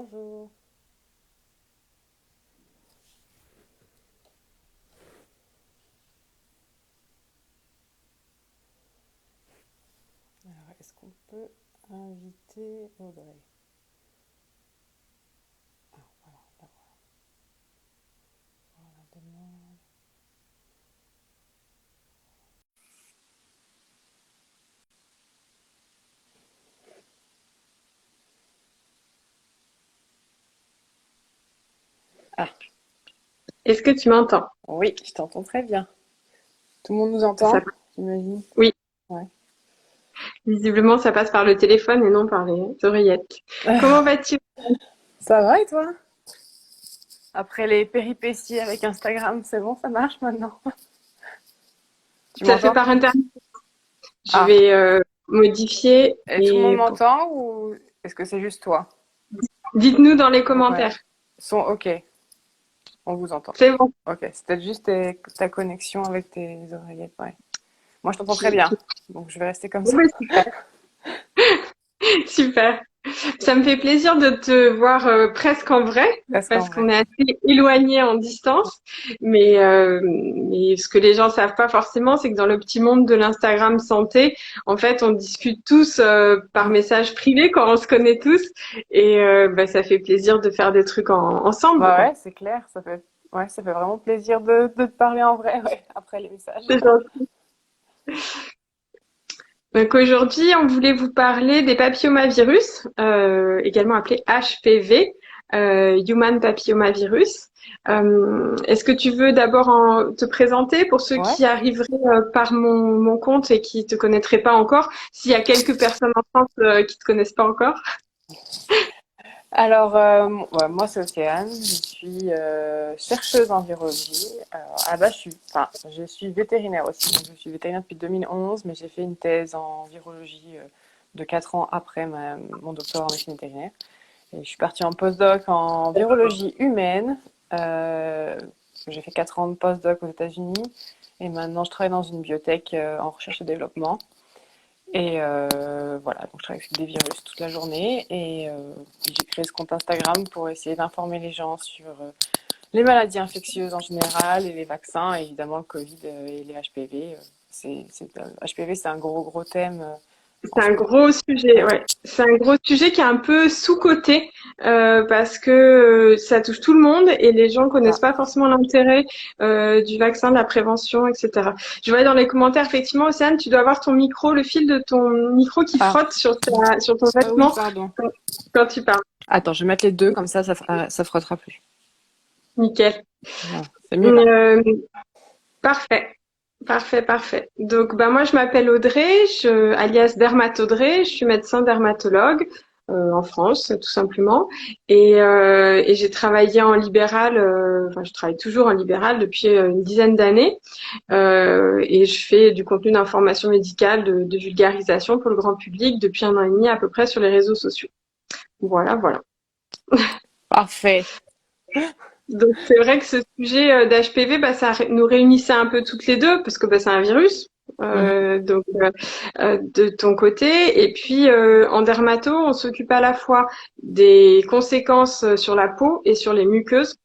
Bonjour. Alors, est-ce qu'on peut inviter Audrey? Ah, voilà, la voilà, demande. Ah, Est-ce que tu m'entends? oui, je t'entends très bien. Tout le monde nous Ça... entend, j'imagine. Oui, Ouais. visiblement, ça passe par le téléphone et non par les oreillettes. Comment vas-tu? Ça va et toi? Après les péripéties avec Instagram, c'est bon, ça marche maintenant? Tu Ça fait m'entends? par Internet. Je Ah, vais modifier et tout le monde et m'entend ou est-ce que c'est juste toi? dites-nous dans les Ouais. commentaires. Son OK, on vous entend. C'est bon. OK, c'est peut-être juste ta connexion avec tes oreillettes, ouais. Moi, je t'entends très Qui... bien, donc je vais rester comme Bon, ça. ben, super. Super. Ça me fait plaisir de te voir presque en vrai, Presque en parce qu'on vrai. est assez éloignés en distance. Mais ce que les gens savent pas forcément, c'est que dans le petit monde de l'Instagram santé, en fait, on discute tous par message privé quand on se connaît tous, et ça fait plaisir de faire des trucs ensemble, Bah quoi. ouais, c'est clair, ouais, ça fait vraiment plaisir de te parler en vrai, ouais, après les messages. C'est gentil. Donc aujourd'hui, on voulait vous parler des papillomavirus, également appelés HPV, Human Papillomavirus. Est-ce que tu veux d'abord te présenter pour ceux Ouais. qui arriveraient par mon compte et qui te connaîtraient pas encore, s'il y a quelques personnes en France qui te connaissent pas encore? Alors, ouais, moi c'est Océane, je suis chercheuse en virologie. À la base, je suis vétérinaire aussi. Donc, je suis vétérinaire depuis 2011, mais j'ai fait une thèse en virologie de 4 ans après mon doctorat en médecine vétérinaire. Et je suis partie en postdoc en virologie humaine. Euh, j'ai fait 4 ans de postdoc aux États-Unis. Et maintenant, je travaille dans une biotech en recherche et développement. Et voilà, donc je travaille avec des virus toute la journée. Et puis j'ai créé ce compte Instagram pour essayer d'informer les gens sur les maladies infectieuses en général et les vaccins, et évidemment le Covid et les HPV. HPV, c'est un gros thème en C'est ce un moment. gros sujet, Ouais. ouais. C'est un gros sujet qui est un peu sous-coté parce que ça touche tout le monde et les gens connaissent Ah, pas forcément l'intérêt du vaccin, de la prévention, etc. Je voyais dans les commentaires, effectivement, Océane, tu dois avoir ton micro, le fil de ton micro qui ah. frotte sur ton Oui, vêtement pardon. quand tu parles. Attends, je vais mettre les deux, comme ça frottera plus. Nickel. Voilà, c'est mieux là. Euh, Parfait. Parfait, parfait. Donc, bah, moi, je m'appelle Audrey, alias Dermatodrey. Je suis médecin dermatologue en France, tout simplement. Et j'ai travaillé en libéral, enfin, je travaille toujours en libéral depuis une dizaine d'années. Et je fais du contenu d'information médicale, de vulgarisation pour le grand public depuis un an et demi à peu près sur les réseaux sociaux. Voilà, voilà. Parfait. Donc, c'est vrai que ce sujet d'HPV, bah, nous réunissait un peu toutes les deux parce que bah, c'est un virus. Mhm. De ton côté. Et puis en dermato, on s'occupe à la fois des conséquences sur la peau et sur les muqueuses.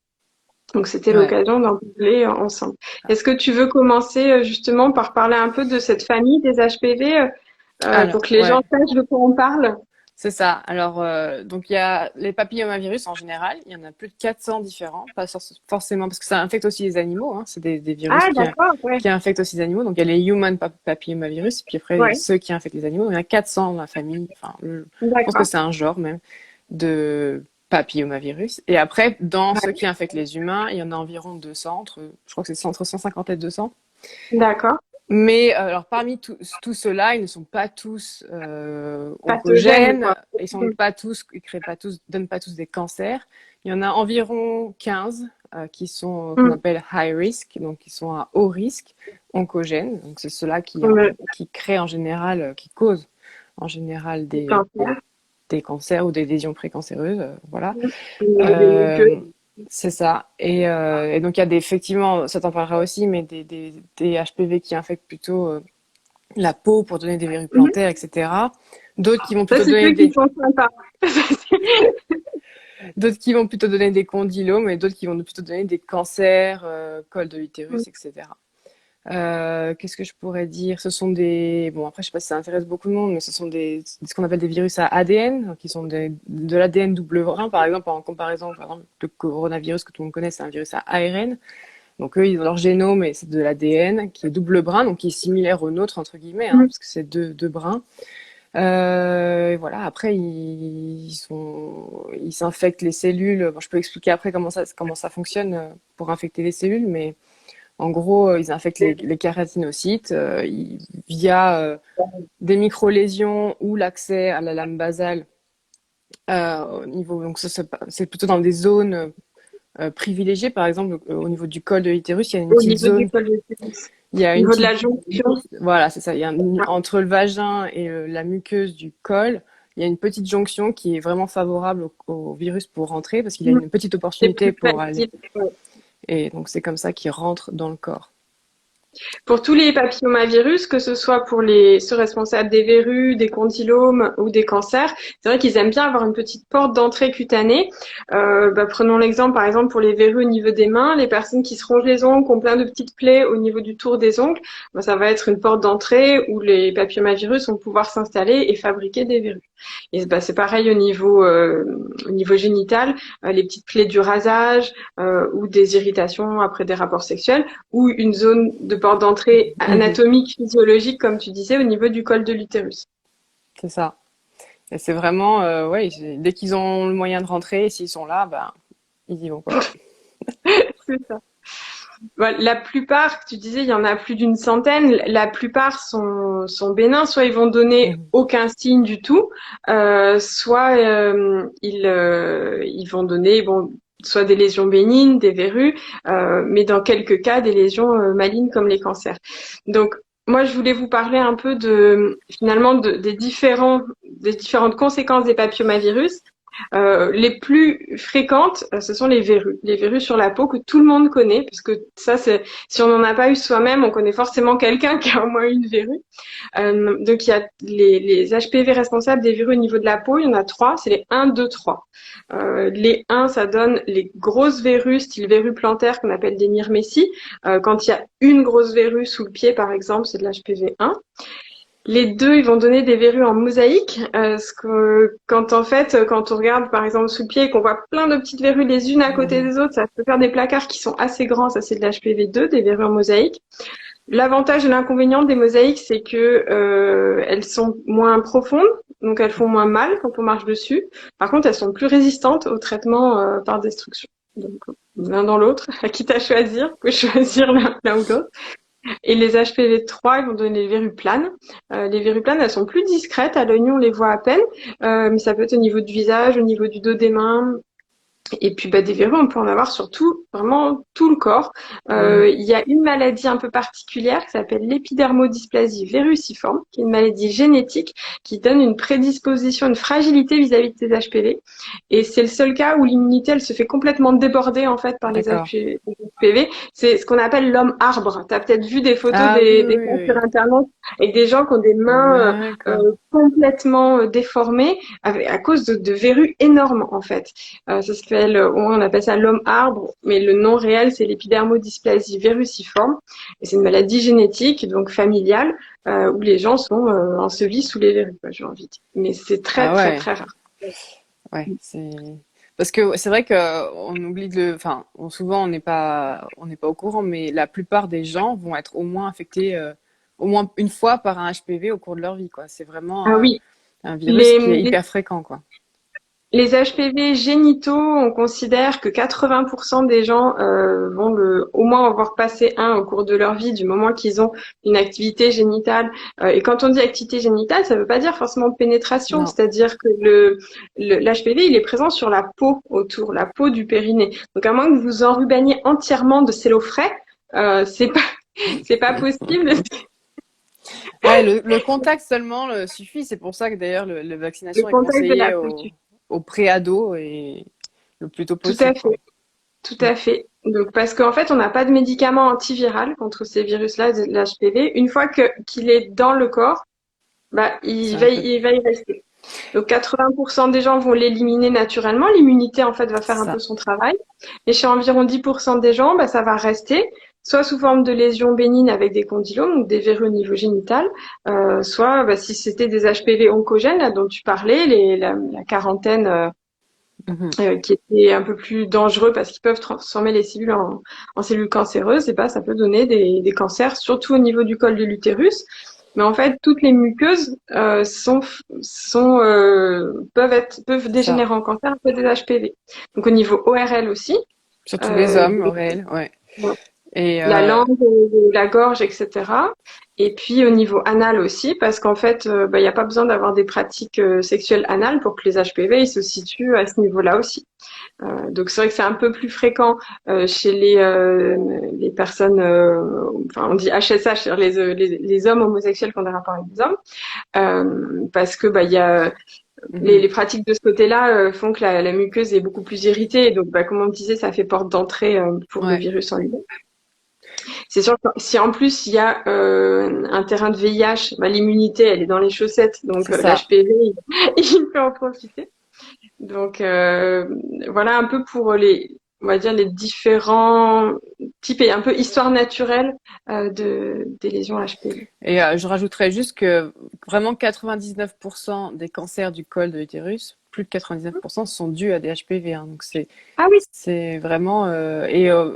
Donc c'était Ouais. l'occasion d'en parler ensemble. Est-ce que tu veux commencer justement par parler un peu de cette famille des HPV pour Alors, que les gens ouais. sachent de quoi on parle? C'est ça. Alors, donc il y a les papillomavirus en général. Il y en a plus de 400 différents, pas forcément parce que ça infecte aussi les animaux. Hein. C'est des virus Ah d'accord, ouais, qui infectent aussi les animaux. Donc il y a les human papillomavirus, puis après il y a ouais, ceux qui infectent les animaux. Il y en a 400 dans la famille. Enfin, je pense que d'accord. c'est un genre même de papillomavirus. Et après, dans ceux qui infectent les humains, il y en a environ 200. Je crois que c'est entre 150 et 200. D'accord. Mais alors parmi tous ceux-là, ils ne sont pas tous Pathogène, oncogènes, quoi. ils sont pas tous, ils créent pas tous, donnent pas tous des cancers. Il y en a environ 15 qui sont qu'on Mm. appelle high risk, donc qui sont à haut risque oncogènes. Donc c'est ceux-là Mm. qui créent en général, qui causent en général Cancer. des cancers ou des lésions précancéreuses, voilà. Mm. Des Euh, muqueuses. c'est ça. Et donc, il y a effectivement, ça t'en parlera aussi, mais des HPV qui infectent plutôt la peau pour donner des verrues Mhm. plantaires, etc. D'autres qui vont Ça, plutôt c'est donner ceux qui des... sont sympas. D'autres qui vont plutôt donner des condylomes et d'autres qui vont plutôt donner des cancers, col de l'utérus, etc. Qu'est-ce que je pourrais dire? Ce sont des... Bon, après, je sais pas si ça intéresse beaucoup de monde, mais ce sont ce qu'on appelle des virus à ADN, qui sont de l'ADN double brin, par exemple, en comparaison, par exemple, le coronavirus que tout le monde connaît, c'est un virus à ARN. Donc eux, ils ont leur génome et c'est de l'ADN qui est double brin, donc qui est similaire au nôtre, entre guillemets, hein, parce que c'est deux brins. Et voilà, après, ils s'infectent les cellules. Bon, je peux expliquer après comment ça fonctionne pour infecter les cellules, mais en gros, ils infectent les kératinocytes via des micro-lésions ou l'accès à la lame basale au niveau. Donc ça, c'est plutôt dans des zones privilégiées. Par exemple, au niveau du col de l'utérus, il y a une Au petite niveau du zone. col de l'utérus. Il y a Au une niveau de petite. la jonction. Voilà, c'est ça. Entre le vagin et la muqueuse du col, il y a une petite jonction qui est vraiment favorable au virus pour rentrer parce qu'il a une petite C'est opportunité plus pour aller. facile. Ouais. Et donc c'est comme ça qu'il rentre dans le corps. Pour tous les papillomavirus, que ce soit pour ceux responsables des verrues, des condylomes ou des cancers, c'est vrai qu'ils aiment bien avoir une petite porte d'entrée cutanée. Prenons l'exemple, par exemple, pour les verrues au niveau des mains, les personnes qui se rongent les ongles, qui ont plein de petites plaies au niveau du tour des ongles, ça va être une porte d'entrée où les papillomavirus vont pouvoir s'installer et fabriquer des verrues. Et c'est pareil au niveau génital, les petites plaies du rasage ou des irritations après des rapports sexuels ou une zone de porte d'entrée Mhm. anatomique, physiologique, comme tu disais, au niveau du col de l'utérus. C'est ça. Et c'est vraiment, ouais, dès qu'ils ont le moyen de rentrer, s'ils sont là, ben, ils y vont, quoi. C'est ça. La plupart, tu disais, il y en a plus d'une centaine. La plupart sont bénins. Soit ils vont donner Mhm. aucun signe du tout, soit ils vont donner soit des lésions bénignes, des verrues, mais dans quelques cas des lésions malignes comme les cancers. Donc moi, je voulais vous parler un peu finalement des différentes conséquences des papillomavirus. Les plus fréquentes, ce sont les verrues sur la peau que tout le monde connaît, parce que ça, si on n'en a pas eu soi-même, on connaît forcément quelqu'un qui a au moins eu une verrue. Donc il y a les HPV responsables des verrues au niveau de la peau, il y en a trois, c'est les 1, 2, 3. Les 1, ça donne les grosses verrues, style verrues plantaires qu'on appelle des myrmécies. Quand il y a une grosse verrue sous le pied, par exemple, c'est de l'HPV 1. Les deux, ils vont donner des verrues en mosaïque, quand on regarde par exemple sous le pied et qu'on voit plein de petites verrues les unes à côté Mhm. des autres, ça peut faire des placards qui sont assez grands, ça c'est de l'HPV2, des verrues en mosaïque. L'avantage et l'inconvénient des mosaïques, c'est que elles sont moins profondes, donc elles font moins mal quand on marche dessus. Par contre, elles sont plus résistantes au traitement par destruction. Donc l'un dans l'autre, quitte à choisir, faut choisir l'un ou l'autre. Et les HPV3, ils vont donner les verrues planes. Les verrues planes, elles sont plus discrètes. À l'œil nu, on les voit à peine. Mais ça peut être au niveau du visage, au niveau du dos des mains. Et puis des verrues, on peut en avoir sur vraiment tout le corps. Mhm. Il y a une maladie un peu particulière qui s'appelle l'épidermodysplasie verruciforme, qui est une maladie génétique qui donne une prédisposition, une fragilité vis-à-vis de ces HPV. Et c'est le seul cas où l'immunité, elle se fait complètement déborder en fait par les D'accord. HPV. C'est ce qu'on appelle l'homme arbre. Tu as peut-être vu des photos Ah oui, des oui, gens sur oui, Internet avec des gens qui ont des oui. mains D'accord. complètement déformées à cause de verrues énormes en fait. Ça s'appelle, on appelle ça l'homme arbre, mais le nom réel c'est l'épidermodysplasie verruciforme. Et c'est une maladie génétique, donc familiale, où les gens sont ensevelis sous les verrues, quoi, j'ai envie de dire. Mais c'est très Ah très ouais, très rare. ouais, c'est parce que c'est vrai que on oublie enfin, souvent on n'est pas au courant, mais la plupart des gens vont être au moins infectés au moins une fois par un HPV au cours de leur vie, quoi. C'est vraiment Ah oui, un virus les, qui est les hyper fréquent, quoi. Les HPV génitaux, on considère que 80% des gens vont au moins avoir passé un au cours de leur vie, du moment qu'ils ont une activité génitale. Et quand on dit activité génitale, ça ne veut pas dire forcément pénétration, Non. c'est-à-dire que l'HPV, il est présent sur la peau autour, la peau du périnée. Donc à moins que vous enrubaniez entièrement de cello frais, c'est pas possible. Ouais, le contact seulement suffit. C'est pour ça que d'ailleurs le Le vaccination est contact de la conseillée peau. aux pré-ados et le plus tôt Tout à possible, quoi. fait. Tout à fait. Donc, parce qu'en fait, on n'a pas de médicament antiviral contre ces virus-là, l'HPV. Une fois qu'il est dans le corps, C'est un peu, il va y rester. Donc 80% des gens vont l'éliminer naturellement. L'immunité, en fait, va C'est faire un peu ça. son travail. Et chez environ 10% des gens, bah, ça va rester, soit sous forme de lésions bénignes avec des condylomes, donc des verrues au niveau génital, soit bah, si c'était des HPV oncogènes, là, dont tu parlais, la quarantaine Mhm. qui étaient un peu plus dangereux parce qu'ils peuvent transformer les cellules en cellules cancéreuses, et bah, ça peut donner des cancers, surtout au niveau du col de l'utérus. Mais en fait, toutes les muqueuses peuvent C'est ça. dégénérer en cancer à cause des HPV. Donc au niveau ORL aussi, Surtout les euh, hommes, au réel, ouais. Et la langue, la gorge, etc. Et puis au niveau anal aussi, parce qu'en fait, bah, il n'y a pas besoin d'avoir des pratiques sexuelles anales pour que les HPV ils se situent à ce niveau-là aussi. Donc c'est vrai que c'est un peu plus fréquent chez les personnes, enfin on dit HSH, c'est-à-dire les hommes homosexuels qui ont des rapports avec des hommes, parce que bah il y a mhm. les pratiques de ce côté-là font que la muqueuse est beaucoup plus irritée, et donc bah comme on disait, ça fait porte d'entrée pour le Ouais, virus en lui-même. C'est sûr que si en plus il y a un terrain de VIH, bah, l'immunité elle est dans les chaussettes, donc c'est ça. l'HPV il peut en profiter. Donc voilà un peu pour on va dire les différents types et un peu histoire naturelle des lésions HPV. Et je rajouterais juste que vraiment 99% des cancers du col de l'utérus, plus de 99% sont dus à des HPV, hein. Donc Ah oui, c'est vraiment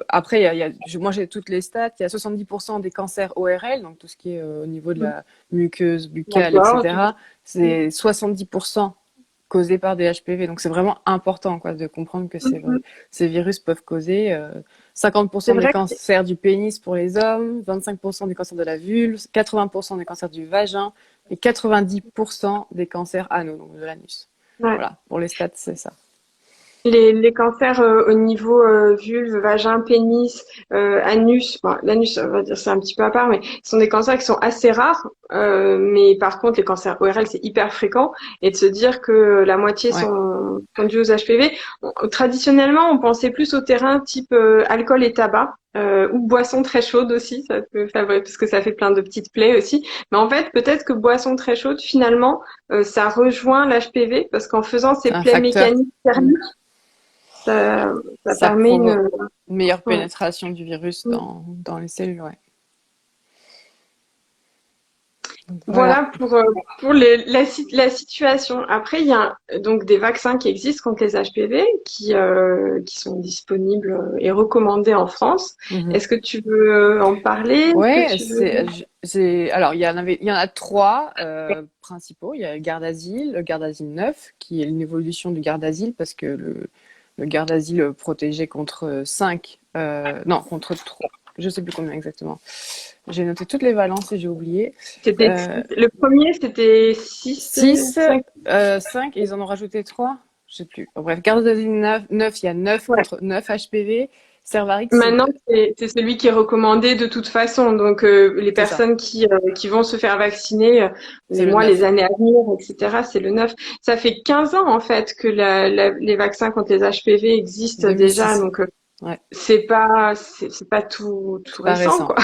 après moi j'ai toutes les stats, il y a 70% des cancers ORL, donc tout ce qui est au niveau de la muqueuse buccale, d'accord. etc. C'est 70% causés par des HPV. Donc c'est vraiment important quoi, de comprendre que ces virus peuvent causer C'est 50% des vrai que cancers du pénis pour les hommes, 25% des cancers de la vulve, 80% des cancers du vagin et 90% des cancers anaux, donc de l'anus. ouais. Voilà, pour les stats, c'est ça. Les cancers au niveau vulve, vagin, pénis, anus, bon, l'anus, on va dire c'est un petit peu à part, mais ce sont des cancers qui sont assez rares. Mais par contre, les cancers ORL, c'est hyper fréquent. Et de se dire que la moitié Ouais, sont dus aux HPV. Traditionnellement, on pensait plus au terrain type alcool et tabac. Ou boisson très chaude aussi, ça peut favoriser, parce que ça fait plein de petites plaies aussi. Mais en fait, peut-être que boisson très chaude, finalement, ça rejoint l'HPV, parce qu'en faisant ces c'est un plaies facteur. mécaniques Mm. thermiques, ça, ça Ça permet provoque une. une meilleure Ouais. pénétration du virus dans les cellules, ouais. Donc, voilà. Voilà pour la situation. Après, il y a donc des vaccins qui existent contre les HPV qui sont disponibles et recommandés en France. Mhm. Est-ce que tu veux en parler? Est-ce que Ouais, tu veux... alors il y en a trois principaux. Il y a le Gardasil, le Gardasil 9, qui est une évolution du Gardasil parce que le Gardasil protégeait contre 5, non, contre 3, je sais plus combien exactement. J'ai noté toutes les valences et j'ai oublié. C'était Euh, le premier, c'était 6, 6, 5. 5, et ils en ont rajouté 3, je sais plus. Bref, Gardasil 9, il y a 9 Ouais. contre 9 HPV. Cervarix, Maintenant, c'est celui qui est recommandé de toute façon. Donc, les c'est ça, personnes qui vont se faire vacciner c'est les le mois, les 9. années à venir, etc., c'est le 9. Ça fait 15 ans, en fait, que les vaccins contre les HPV existent déjà. 2006. Donc, Ouais, c'est pas tout c'est pas récent, récent. quoi.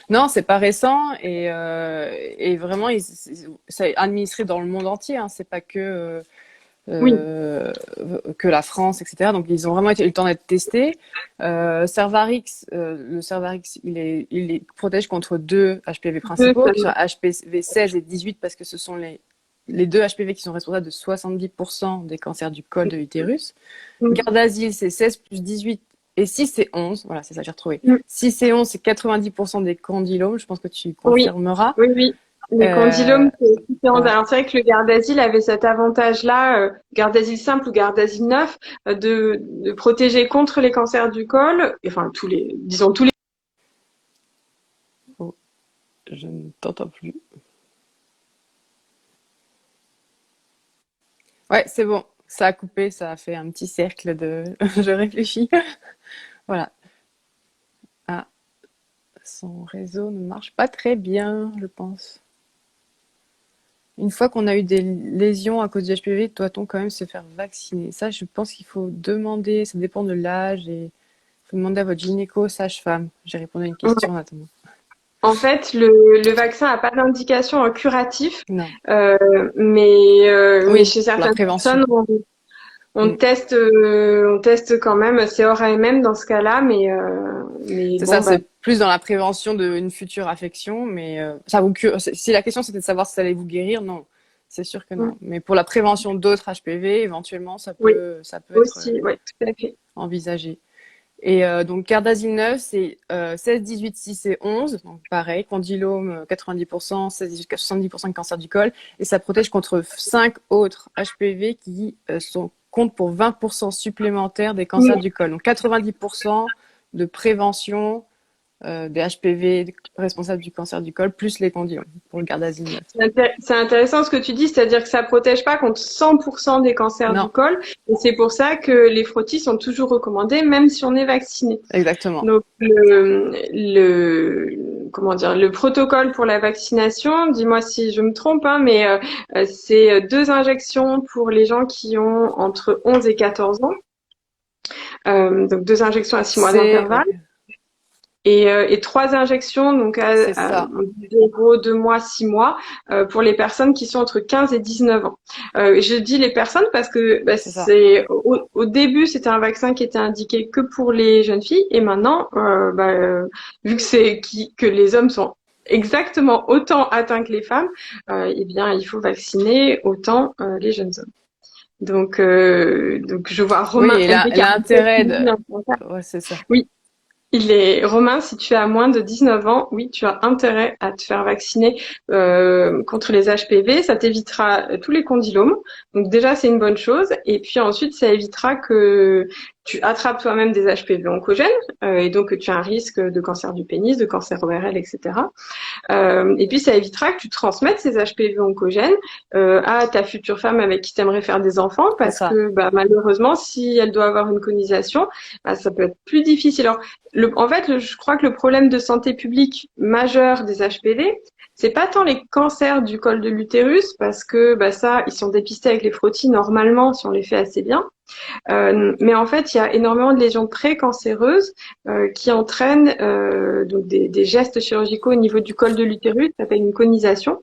Non, c'est pas récent et vraiment, c'est administré dans le monde entier, hein. C'est pas Oui. euh, que la France, etc. Donc, ils ont vraiment eu le temps d'être testés. Cervarix, le Cervarix, il protège contre deux HPV Deux principaux, qui sont seulement. HPV 16 et 18, parce que ce sont les deux HPV qui sont responsables de 70% des cancers du col de l'utérus. Mm. Gardasil, c'est 16 plus 18 et 6 et 11. Voilà, c'est ça, j'ai retrouvé. Mm. 6 et 11, c'est 90% des condylomes. Je pense que tu Oui, confirmeras. oui, oui. Les Euh, condylomes, c'est différent. ouais, Alors, c'est vrai que le Gardasil avait cet avantage-là, Gardasil simple ou Gardasil 9, de protéger contre les cancers du col, enfin, disons tous les. oh, je ne t'entends plus. Ouais, c'est bon. Ça a coupé, ça a fait un petit cercle de. Je réfléchis. Voilà. Ah, son réseau ne marche pas très bien, je pense. Une fois qu'on a eu des lésions à cause du HPV, doit-on quand même se faire vacciner? Ça, je pense qu'il faut demander, ça dépend de l'âge et il faut demander à votre gynéco, sage-femme. J'ai répondu à une question en attendant. En fait, le vaccin n'a pas d'indication en curatif, Non. euh, mais Oui, chez pour la certaines prévention. personnes, Mm. on teste quand même. C'est hors AMM dans ce cas-là, mais C'est bon, ça, bah, c'est plus dans la prévention d'une future affection, mais ça vous cure. Si la question c'était de savoir si ça allait vous guérir, non, c'est sûr que non. Mais pour la prévention d'autres HPV, éventuellement, oui, ça peut être aussi, oui, tout à fait. envisagé. Et donc Gardasil 9, c'est 16, 18, 6 et 11. Donc pareil, condylome 90%, 16, 18, 70% de cancer du col. Et ça protège contre 5 autres HPV qui comptent pour 20% supplémentaires des cancers Oui. du col. Donc 90% de prévention des HPV responsables du cancer du col, plus les condylomes pour le Gardasil 9. C'est intéressant ce que tu dis, c'est-à-dire que ça protège pas contre 100% des cancers du Non, col, et c'est pour ça que les frottis sont toujours recommandés, même si on est vacciné. exactement. Donc comment dire, le protocole pour la vaccination, dis-moi si je me trompe, hein, mais c'est 2 injections pour les gens qui ont entre 11 et 14 ans, donc 2 injections à 6 mois Ouais, d'intervalle. Et 3 injections, donc c'est ça, 0, 2 mois, 6 mois, pour les personnes qui sont entre 15 et 19 ans. Je dis les personnes parce que bah, c'est ça. au début, c'était un vaccin qui était indiqué que pour les jeunes filles, et maintenant, vu que que les hommes sont exactement autant atteints que les femmes, eh bien, il faut vacciner autant les jeunes hommes. Donc je vois Oui, Romain et là, LB qui a un peu l'intérêt de... de... Ouais, c'est ça. Oui, Romain, si tu as moins de 19 ans, oui, tu as intérêt à te faire vacciner contre les HPV. Ça t'évitera tous les condylomes. Donc déjà, c'est une bonne chose. Et puis ensuite, ça évitera que tu attrapes toi-même des HPV oncogènes et donc que tu as un risque de cancer du pénis, de cancer ORL, etc. Et puis ça évitera que tu transmettes ces HPV oncogènes à ta future femme avec qui tu aimerais faire des enfants, C'est parce ça. que bah, malheureusement, si elle doit avoir une colonisation, bah, ça peut être plus difficile. Alors, en fait, je crois que le problème de santé publique majeur des HPV, c'est pas tant les cancers du col de l'utérus, parce que bah, ça, ils sont dépistés avec les frottis normalement si on les fait assez bien. Mais en fait, il y a énormément de lésions précancéreuses qui entraînent donc des gestes chirurgicaux au niveau du col de l'utérus, ça s'appelle une conisation.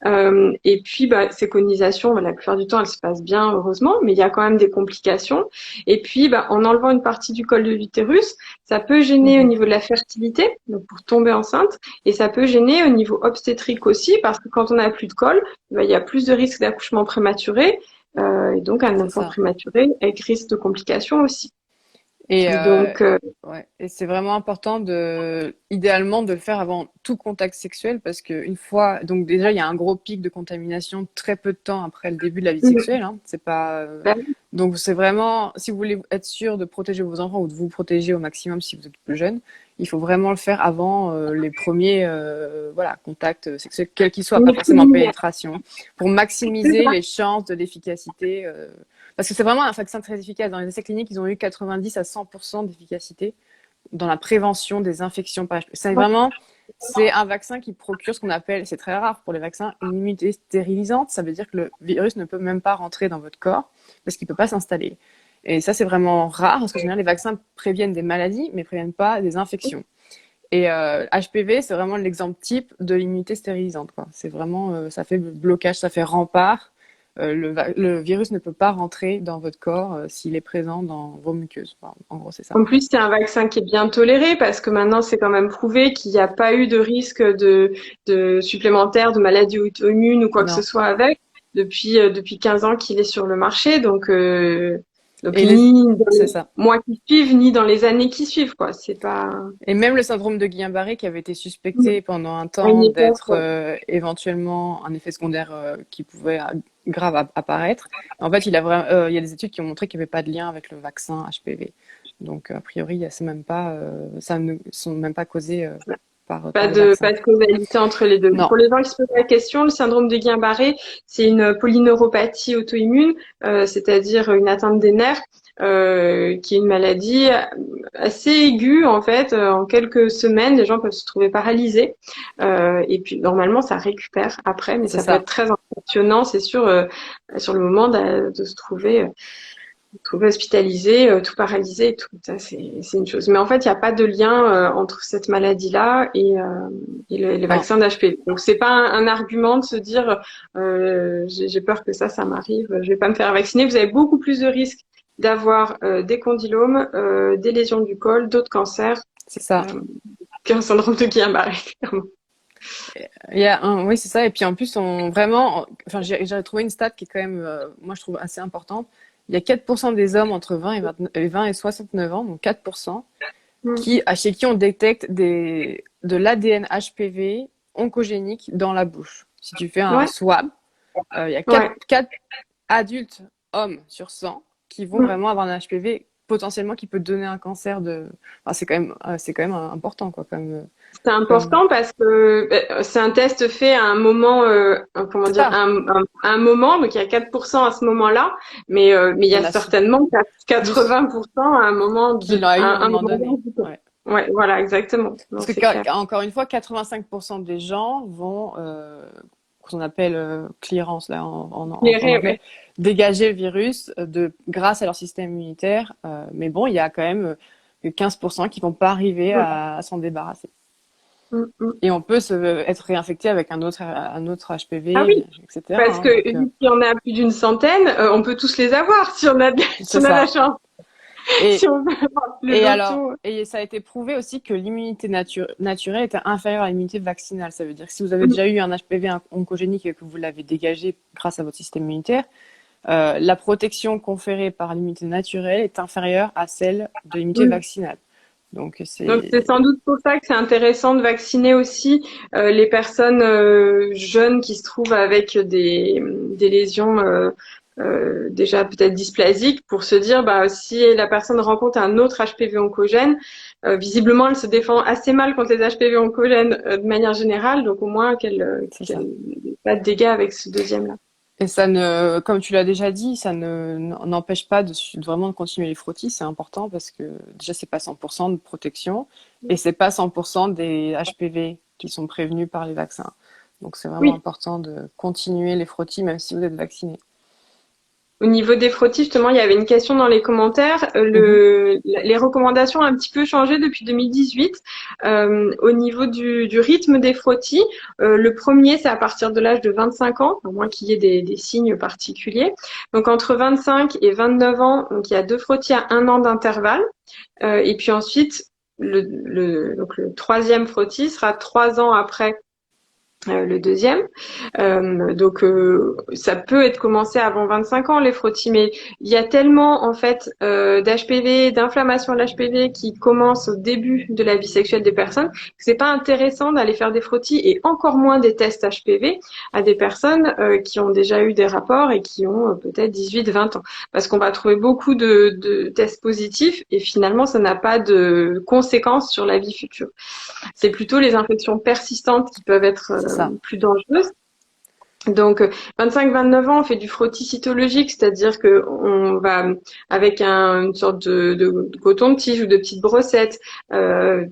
Et puis, bah, ces conisations, la plupart du temps, elles se passent bien, heureusement, mais il y a quand même des complications. Et puis, bah, en enlevant une partie du col de l'utérus, ça peut gêner au Mhm. niveau de la fertilité, donc pour tomber enceinte, et ça peut gêner au niveau obstétrique aussi, parce que quand on n'a plus de col, bah, il y a plus de risques d'accouchement prématuré. Et donc un C'est enfant ça. prématuré avec risque de complications aussi. Et, Donc, ouais. Et c'est vraiment important idéalement, de le faire avant tout contact sexuel parce que une fois, donc déjà, il y a un gros pic de contamination très peu de temps après le début de la vie sexuelle, hein. C'est pas, bah, donc c'est vraiment, si vous voulez être sûr de protéger vos enfants ou de vous protéger au maximum si vous êtes plus jeune, il faut vraiment le faire avant les premiers, voilà, contacts sexuels, quels qu'ils soient, pas forcément pénétration, pour maximiser les chances de l'efficacité. Parce que c'est vraiment un vaccin très efficace. Dans les essais cliniques, ils ont eu 90 à 100% d'efficacité dans la prévention des infections par HPV. C'est un vaccin qui procure ce qu'on appelle, c'est très rare pour les vaccins, une immunité stérilisante. Ça veut dire que le virus ne peut même pas rentrer dans votre corps parce qu'il ne peut pas s'installer. Et ça, c'est vraiment rare parce que, en général, les vaccins préviennent des maladies, mais préviennent pas des infections. Et HPV, c'est vraiment l'exemple type de l'immunité stérilisante, quoi. C'est vraiment, ça fait blocage, ça fait rempart. Le virus ne peut pas rentrer dans votre corps s'il est présent dans vos muqueuses. Enfin, en gros, c'est ça. en plus, c'est un vaccin qui est bien toléré parce que maintenant, c'est quand même prouvé qu'il n'y a pas eu de risque de supplémentaire de maladies auto-immunes ou quoi que ce Non. soit avec depuis 15 ans qu'il est sur le marché. Donc Et ni dans c'est les ça. mois qui suivent, ni dans les années qui suivent, quoi. C'est pas Et même le syndrome de Guillain-Barré qui avait été suspecté pendant un à une temps époque. d'être éventuellement un effet secondaire qui pouvait grave apparaître. En fait, il y a des études qui ont montré qu'il n'y avait pas de lien avec le vaccin HPV. Donc, a priori, c'est même pas, ça ne sont même pas causés par le vaccin. Pas de causalité entre les deux. Non, Pour les gens qui se posent la question, le syndrome de Guillain-Barré, c'est une polyneuropathie auto-immune, c'est-à-dire une atteinte des nerfs, qui est une maladie assez aiguë en fait. En quelques semaines, les gens peuvent se trouver paralysés, et puis normalement ça récupère après, mais c'est ça peut être ça. très impressionnant, c'est sûr, sur le moment de se trouver. trouver hospitalisé, tout paralysé et tout. Ça, c'est une chose. Mais en fait, il n'y a pas de lien entre cette maladie-là et les Non, vaccins d'HPV. Donc, c'est pas un argument de se dire j'ai peur que ça m'arrive, je vais pas me faire vacciner. Vous avez beaucoup plus de risques d'avoir des condylomes, des lésions du col, d'autres cancers c'est ça. euh, qu'un syndrome de Guillain-Barré, clairement. Oui, c'est ça. Et puis en plus, enfin, j'ai trouvé une stat qui est quand même, moi je trouve assez importante. Il y a 4% des hommes entre 20 et 69 ans, donc 4%, Mm. chez qui on détecte de l'ADN HPV oncogénique dans la bouche. Si tu fais un Ouais, swab, il y a ouais. 4 adultes hommes sur 100 qui vont Mm. vraiment avoir un HPV potentiellement qui peut donner un cancer de. Enfin, c'est quand même important, quoi, C'est comme... important parce que c'est un test fait à un moment, comment C'est dire, ça. un moment, donc il y a 4% à ce moment-là, mais il Il y y a en a certainement plus 80% à un moment qui l'ont eu à un un moment moment donné. donné du temps. Ouais. Ouais, voilà, exactement. Non, Parce que, c'est clair. encore une fois, 85% des gens vont, qu'on appelle clearance là, en Éclairer, anglais, ouais. dégager le virus grâce à leur système immunitaire. Mais bon, il y a quand même 15% qui vont pas arriver Mm, à s'en débarrasser. mm. Et on peut être réinfecté avec un autre Ah HPV, oui, etc., parce hein, que donc, vu qu'il y en a plus d'une centaine, on peut tous les avoir si on a si c'est on a la ça. chance, si Et, on veut avoir le Et alors, loto. et ça a été prouvé aussi que l'immunité naturelle était inférieure à l'immunité vaccinale. Ça veut dire que si vous avez Mm, déjà eu un HPV oncogénique et que vous l'avez dégagé grâce à votre système immunitaire, la protection conférée par l'immunité naturelle est inférieure à celle de l'immunité mm. vaccinale. Donc Donc c'est c'est sans doute pour ça que c'est intéressant de vacciner aussi les personnes jeunes qui se trouvent avec des lésions déjà peut-être dysplasiques pour se dire bah si la personne rencontre un autre HPV oncogène, visiblement elle se défend assez mal contre les HPV oncogènes de manière générale, donc au moins c'est qu'elle ça. n'ait pas de dégâts avec ce deuxième-là. Et comme tu l'as déjà dit, ça n'empêche pas vraiment de continuer les frottis. C'est important parce que déjà c'est pas 100% de protection et c'est pas 100% des HPV qui sont prévenus par les vaccins. Donc c'est vraiment Oui. important de continuer les frottis même si vous êtes vacciné. Au niveau des frottis, justement, il y avait une question dans les commentaires. Mhm. Les recommandations ont un petit peu changé depuis 2018. Au niveau du rythme des frottis, le premier, c'est à partir de l'âge de 25 ans, à moins qu'il y ait des signes particuliers. Donc, entre 25 et 29 ans, donc, il y a 2 frottis à 1 an d'intervalle. Et puis ensuite, donc le troisième frottis sera 3 ans après le deuxième. Donc ça peut être commencé avant 25 ans les frottis, mais il y a tellement en fait d'HPV, d'inflammation de l'HPV qui commence au début de la vie sexuelle des personnes que c'est pas intéressant d'aller faire des frottis et encore moins des tests HPV à des personnes qui ont déjà eu des rapports et qui ont peut-être 18-20 ans, parce qu'on va trouver beaucoup de tests positifs et finalement ça n'a pas de conséquences sur la vie future. C'est plutôt les infections persistantes qui peuvent être C'est ça. plus dangereuses. Donc 25-29 ans, on fait du frottis cytologique, c'est-à-dire que on va avec une sorte de coton-tige ou de petite brossette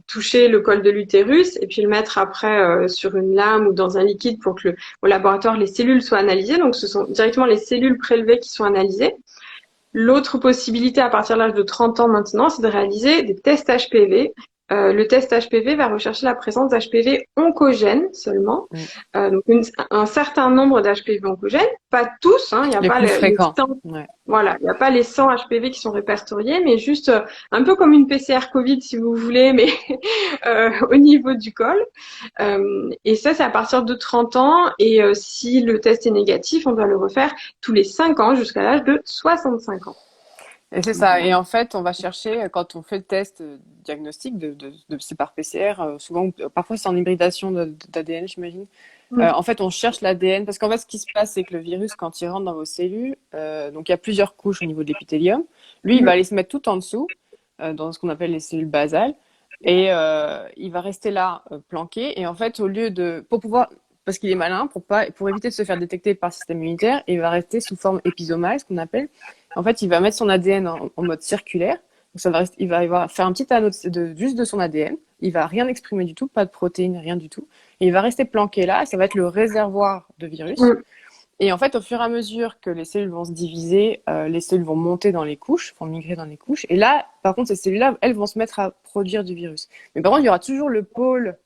toucher le col de l'utérus et puis le mettre après sur une lame ou dans un liquide pour que au laboratoire les cellules soient analysées. Donc ce sont directement les cellules prélevées qui sont analysées. L'autre possibilité à partir de l'âge de 30 ans maintenant, c'est de réaliser des tests HPV. Le test HPV va rechercher la présence d'HPV oncogènes seulement. Mm. Donc un certain nombre d'HPV oncogènes, pas tous, hein, il n'y a Les pas plus les fréquents. 100, Ouais. voilà, il n'y a pas les 100 HPV qui sont répertoriés, mais juste un peu comme une PCR Covid si vous voulez, mais au niveau du col. Et ça, c'est à partir de 30 ans. Et si le test est négatif, on doit le refaire tous les 5 ans jusqu'à l'âge de 65 ans. Et c'est ça. Voilà. Et en fait, on va chercher, quand on fait le test diagnostic c'est par PCR, souvent, parfois c'est en hybridation d'ADN, j'imagine. Mm. En fait, on cherche l'ADN parce qu'en fait, ce qui se passe, c'est que le virus, quand il rentre dans vos cellules, donc il y a plusieurs couches au niveau de l'épithélium. Lui, il va Mm. aller se mettre tout en dessous, dans ce qu'on appelle les cellules basales, et il va rester là, planqué. Et en fait, pour pouvoir, parce qu'il est malin, pour éviter de se faire détecter par le système immunitaire, il va rester sous forme épisomale, ce qu'on appelle. En fait, il va mettre son ADN en mode circulaire. Donc il va faire un petit anneau juste de son ADN. Il va rien exprimer du tout, pas de protéines, rien du tout. Et il va rester planqué là. Ça va être le réservoir de virus. Mm. Et en fait, au fur et à mesure que les cellules vont se diviser, les cellules vont monter dans les couches, vont migrer dans les couches. Et là, par contre, ces cellules-là, elles vont se mettre à produire du virus. Mais par contre, il y aura toujours le pôle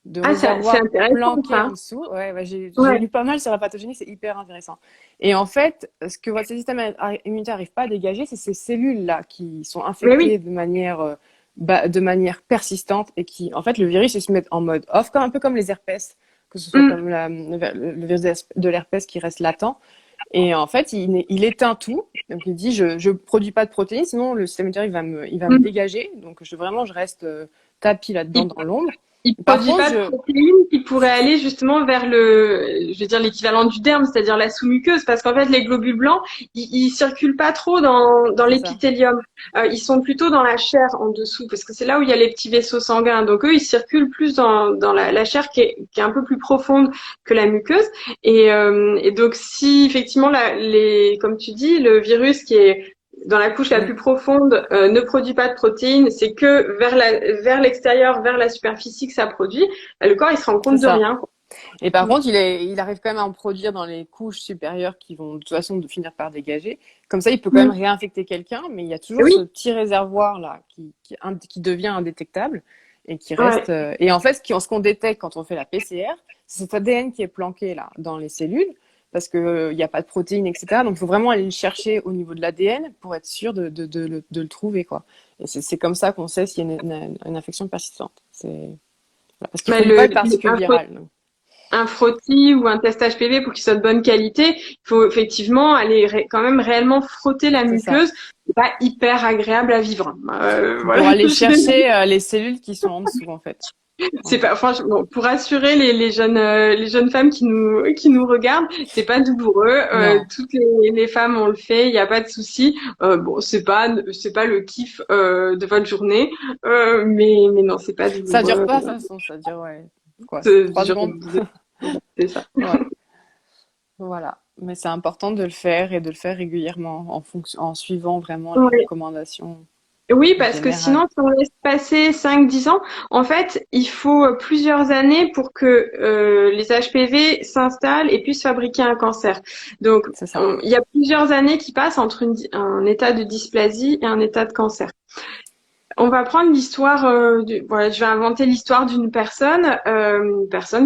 de Ah, c'est réservoir intéressant planqué ça. en dessous. Ouais, j'ai Ouais. lu pas mal sur la pathogénie, c'est hyper intéressant. Et en fait, ce que votre système immunitaire n'arrive pas à dégager, c'est ces cellules-là qui sont Mais infectées oui. de manière persistante et qui, en fait, le virus, il se met en mode off, comme, un peu comme les herpès, que ce soit Mm. comme le virus de l'herpès qui reste latent. Et en fait, il éteint tout. Donc, il dit, je produis pas de protéines, sinon le système immunitaire, il va me Mm. dégager. Donc, vraiment, je reste tapis là-dedans Il, dans l'ombre. il Par produit contre, pas de protéines qui pourraient aller justement vers je vais dire l'équivalent du derme, c'est-à-dire la sous-muqueuse, parce qu'en fait les globules blancs, ils circulent pas trop dans c'est ça. l'épithélium. Ils sont plutôt dans la chair en dessous, parce que c'est là où il y a les petits vaisseaux sanguins. Donc eux, ils circulent plus dans la chair qui est un peu plus profonde que la muqueuse. Et donc si effectivement comme tu dis, le virus qui est dans la couche la Mm, plus profonde ne produit pas de protéines, c'est que vers l'extérieur, vers la superficie que ça produit, le corps il se rend c'est compte de ça. rien. Et par Mm. contre, il arrive quand même à en produire dans les couches supérieures qui vont de toute façon finir par dégager. Comme ça, il peut quand même Mm. réinfecter quelqu'un, mais il y a toujours ce Oui, petit réservoir là qui devient indétectable et qui reste. ouais, Et en fait, ce qu'on détecte quand on fait la PCR, c'est cet ADN qui est planqué là dans les cellules parce que il n'y a pas de protéines, etc. Donc, il faut vraiment aller le chercher au niveau de l'ADN pour être sûr de le trouver, quoi. Et c'est comme ça qu'on sait s'il y a une infection persistante. Parce qu'il mais faut pas de particules virales. Donc. un frottis ou un test HPV pour qu'il soit de bonne qualité, il faut effectivement aller quand même réellement frotter la C'est ça. muqueuse. C'est pas hyper agréable à vivre. Pour Voilà. aller chercher les cellules qui sont en dessous, en fait. C'est Ouais. pas franchement bon, pour rassurer les jeunes femmes qui nous regardent, c'est pas douloureux. Non. Toutes les femmes on le fait, il n'y a pas de souci. Bon, c'est pas le kiff de votre journée, mais non, c'est pas Ça dure douloureux. pas, de toute façon, ça dure, ouais, quoi, C'est du 3 secondes. c'est ça. Ouais, voilà. Mais c'est important de le faire et de le faire régulièrement en suivant vraiment les Ouais. recommandations Oui, parce que générales. sinon, si on laisse passer 5 10 ans, en fait, il faut plusieurs années pour que les HPV s'installent et puissent fabriquer un cancer. Donc, C'est ça. il y a plusieurs années qui passent entre un état de dysplasie et un état de cancer. On va prendre l'histoire, voilà, je vais inventer l'histoire une personne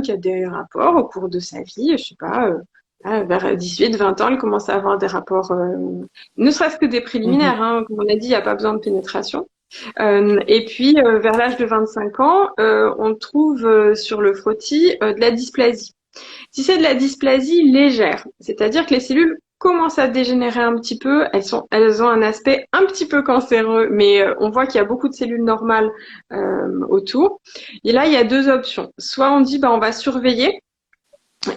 qui a des rapports au cours de sa vie, je sais pas, vers 18 20 ans, elle commence à avoir des rapports, ne serait-ce que des Mhm. préliminaires, hein, comme on a dit, il n'y a pas besoin de pénétration. Et puis, vers l'âge de 25 ans, on trouve sur le frottis de la dysplasie. Si c'est de la dysplasie légère, c'est-à-dire que les cellules commencent à dégénérer un petit peu, elles ont un aspect un petit peu cancéreux, mais on voit qu'il y a beaucoup de cellules normales autour. Et là, il y a deux options. Soit on dit, bah, on va surveiller,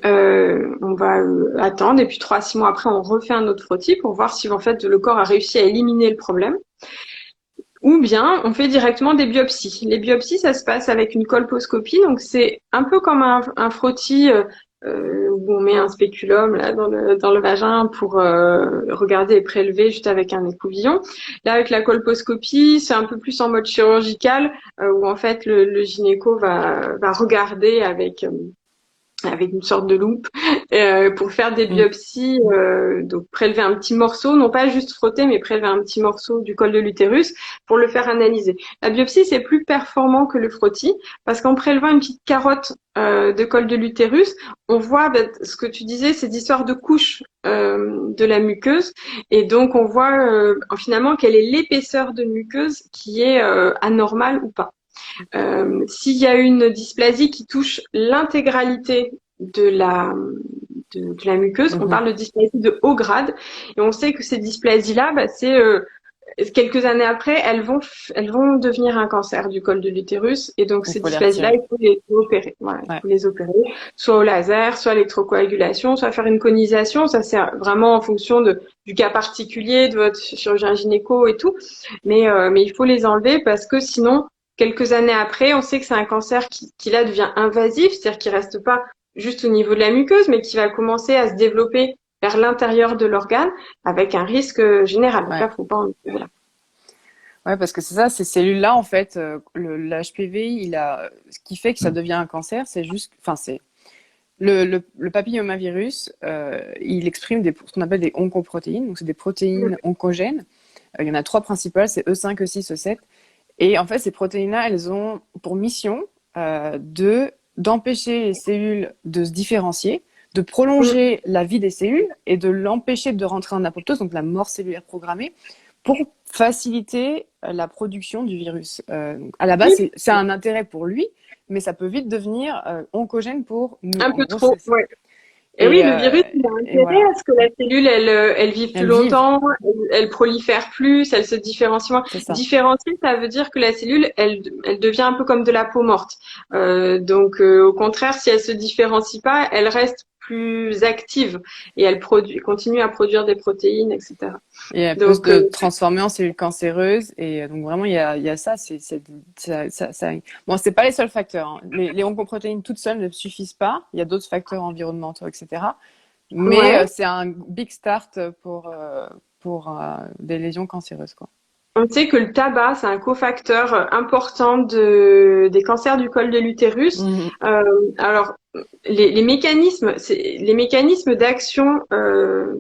on va attendre, et puis 3 6 mois après, on refait un autre frottis pour voir si en fait le corps a réussi à éliminer le problème. Ou bien on fait directement des biopsies. Les biopsies, ça se passe avec une colposcopie, donc c'est un peu comme un frottis où on met un spéculum là dans le vagin pour regarder et prélever juste avec un écouvillon. Là, avec la colposcopie, c'est un peu plus en mode chirurgical où en fait le gynéco va regarder avec une sorte de loupe pour faire des Mm. biopsies, donc prélever un petit morceau, non pas juste frotter, mais prélever un petit morceau du col de l'utérus pour le faire analyser. La biopsie, c'est plus performant que le frottis parce qu'en prélevant une petite carotte de col de l'utérus, on voit ce que tu disais, cette histoire de couche de la muqueuse, et donc on voit finalement quelle est l'épaisseur de muqueuse qui est anormale ou pas. S'il y a une dysplasie qui touche l'intégralité de la muqueuse, on Mhm. parle de dysplasie de haut grade, et on sait que ces dysplasies-là, bah, c'est quelques années après, elles vont devenir un cancer du col de l'utérus, et donc Il ces faut les dysplasies-là, retirer. il faut les opérer. Voilà, il Ouais. faut les opérer, soit au laser, soit à l'électrocoagulation, soit faire une conisation. Ça, c'est vraiment en fonction du cas particulier de votre chirurgien gynéco et tout. Mais il faut les enlever parce que sinon, quelques années après, on sait que c'est un cancer qui là devient invasif, c'est-à-dire qu'il reste pas juste au niveau de la muqueuse, mais qui va commencer à se développer vers l'intérieur de l'organe avec un risque général. Donc Ouais. là, faut pas voilà. Ouais, parce que c'est ça, ces cellules-là, en fait, l'HPV, ce qui fait que ça devient un cancer, c'est juste, enfin, Le papillomavirus, il exprime ce qu'on appelle des oncoprotéines, donc c'est des protéines oncogènes. Il y en a trois principales, c'est E5, E6, E7. Et en fait, ces protéines-là, elles ont pour mission d'empêcher les cellules de se différencier, de prolonger la vie des cellules et de l'empêcher de rentrer en apoptose, donc la mort cellulaire programmée, pour faciliter la production du virus. Donc, à la base, c'est un intérêt pour lui, mais ça peut vite devenir oncogène pour nous. Un En peu gros, trop, ouais. Et oui, le virus, il a et intérêt voilà. à ce que la cellule, elle vive plus Elles vivent, longtemps, elle prolifère plus, elle se différencie moins. c'est ça. Différencier, ça veut dire que la cellule, elle devient un peu comme de la peau morte. Donc, au contraire, si elle se différencie pas, elle reste plus active et elle continue à produire des protéines, etc. Et elle peut Donc, se transformer en cellules cancéreuses. Et donc vraiment, il y a ça. Bon, c'est pas les seuls facteurs, hein. Les oncoprotéines toutes seules ne suffisent pas. Il y a d'autres facteurs environnementaux, etc. Mais ouais. c'est un big start pour des lésions cancéreuses, quoi. On sait que le tabac, c'est un cofacteur important des cancers du col de l'utérus. Mhm. Alors, les mécanismes, les mécanismes d'action,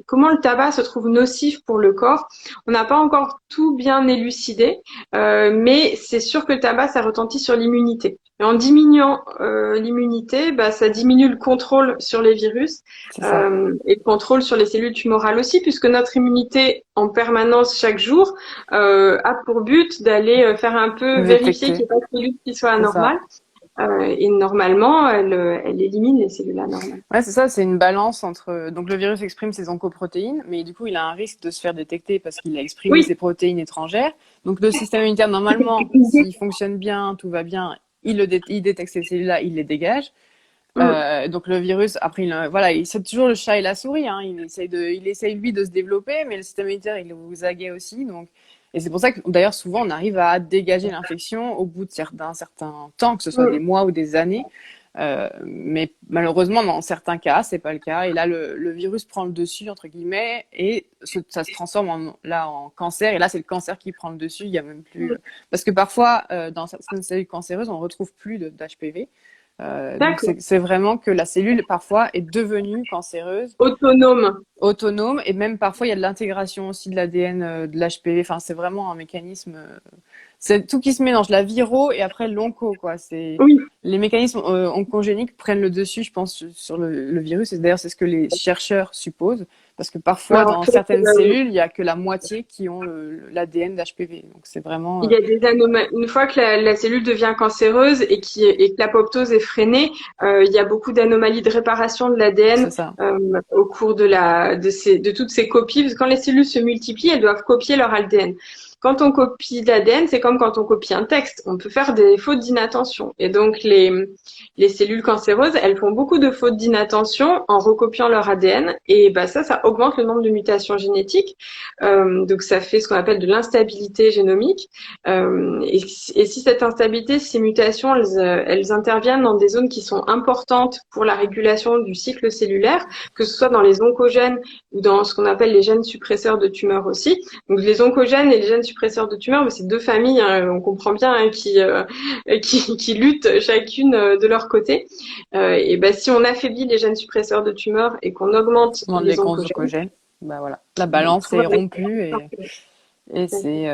comment le tabac se trouve nocif pour le corps, on n'a pas encore tout bien élucidé, mais c'est sûr que le tabac, ça retentit sur l'immunité. Et en diminuant l'immunité, bah, ça diminue le contrôle sur les virus C'est ça. et le contrôle sur les cellules tumorales aussi, puisque notre immunité en permanence chaque jour a pour but d'aller faire un peu vérifier qu'il Détecter. n'y ait pas de cellules qui soient C'est ça. anormales. Et normalement, elle élimine les cellules anormales. Ouais, c'est ça, c'est une balance entre. Donc le virus exprime ses oncoprotéines, mais du coup, il a un risque de se faire détecter parce qu'il a exprimé Oui, ses protéines étrangères. Donc le système immunitaire, normalement, s'il fonctionne bien, tout va bien, il détecte ces cellules-là, il les dégage. mm, Donc le virus, après, voilà, c'est toujours le chat et la souris, hein. Il essaye lui de se développer, mais le système immunitaire, il vous aguet aussi. Donc, et c'est pour ça que d'ailleurs souvent on arrive à dégager l'infection au bout d'un certain temps, que ce soit des mm. mois ou des années. Mais malheureusement, dans certains cas, c'est pas le cas. Et là, le virus prend le dessus entre guillemets, et ça se transforme en cancer. Et là, c'est le cancer qui prend le dessus. Il y a même plus parce que parfois, dans certaines cellules cancéreuses, on retrouve plus d'HPV. Donc D'accord. c'est vraiment que la cellule parfois est devenue cancéreuse, Autonome. autonome, et même parfois il y a de l'intégration aussi de l'ADN de l'HPV. Enfin, c'est vraiment un mécanisme. C'est tout qui se mélange, la viro et après l'onco, quoi. C'est Oui, les mécanismes oncogéniques prennent le dessus, je pense, sur le virus. Et d'ailleurs, c'est ce que les chercheurs supposent, parce que mais parfois en dans fait, certaines cellules, il y a que la moitié qui ont l'ADN d'HPV. Donc c'est vraiment il y a des anomalies. Une fois que la cellule devient cancéreuse et que l'apoptose est freinée, il y a beaucoup d'anomalies de réparation de c'est l'ADN ça. au cours de toutes ces copies. Parce que quand les cellules se multiplient, elles doivent copier leur ADN. Quand on copie l'ADN, c'est comme quand on copie un texte. On peut faire des fautes d'inattention. Et donc, les cellules cancéreuses, elles font beaucoup de fautes d'inattention en recopiant leur ADN. Et bah, ça augmente le nombre de mutations génétiques. Donc, ça fait ce qu'on appelle de l'instabilité génomique. Et si cette instabilité, ces mutations, elles interviennent dans des zones qui sont importantes pour la régulation du cycle cellulaire, que ce soit dans les oncogènes ou dans ce qu'on appelle les gènes suppresseurs de tumeurs aussi. Donc les oncogènes et les gènes suppresseurs de tumeurs, c'est deux familles, hein, on comprend bien, hein, qui luttent chacune de leur côté. Et ben si on affaiblit les gènes suppresseurs de tumeurs et qu'on augmente Demande les les oncogènes, oncogènes. Bah voilà, la balance est rompue et c'est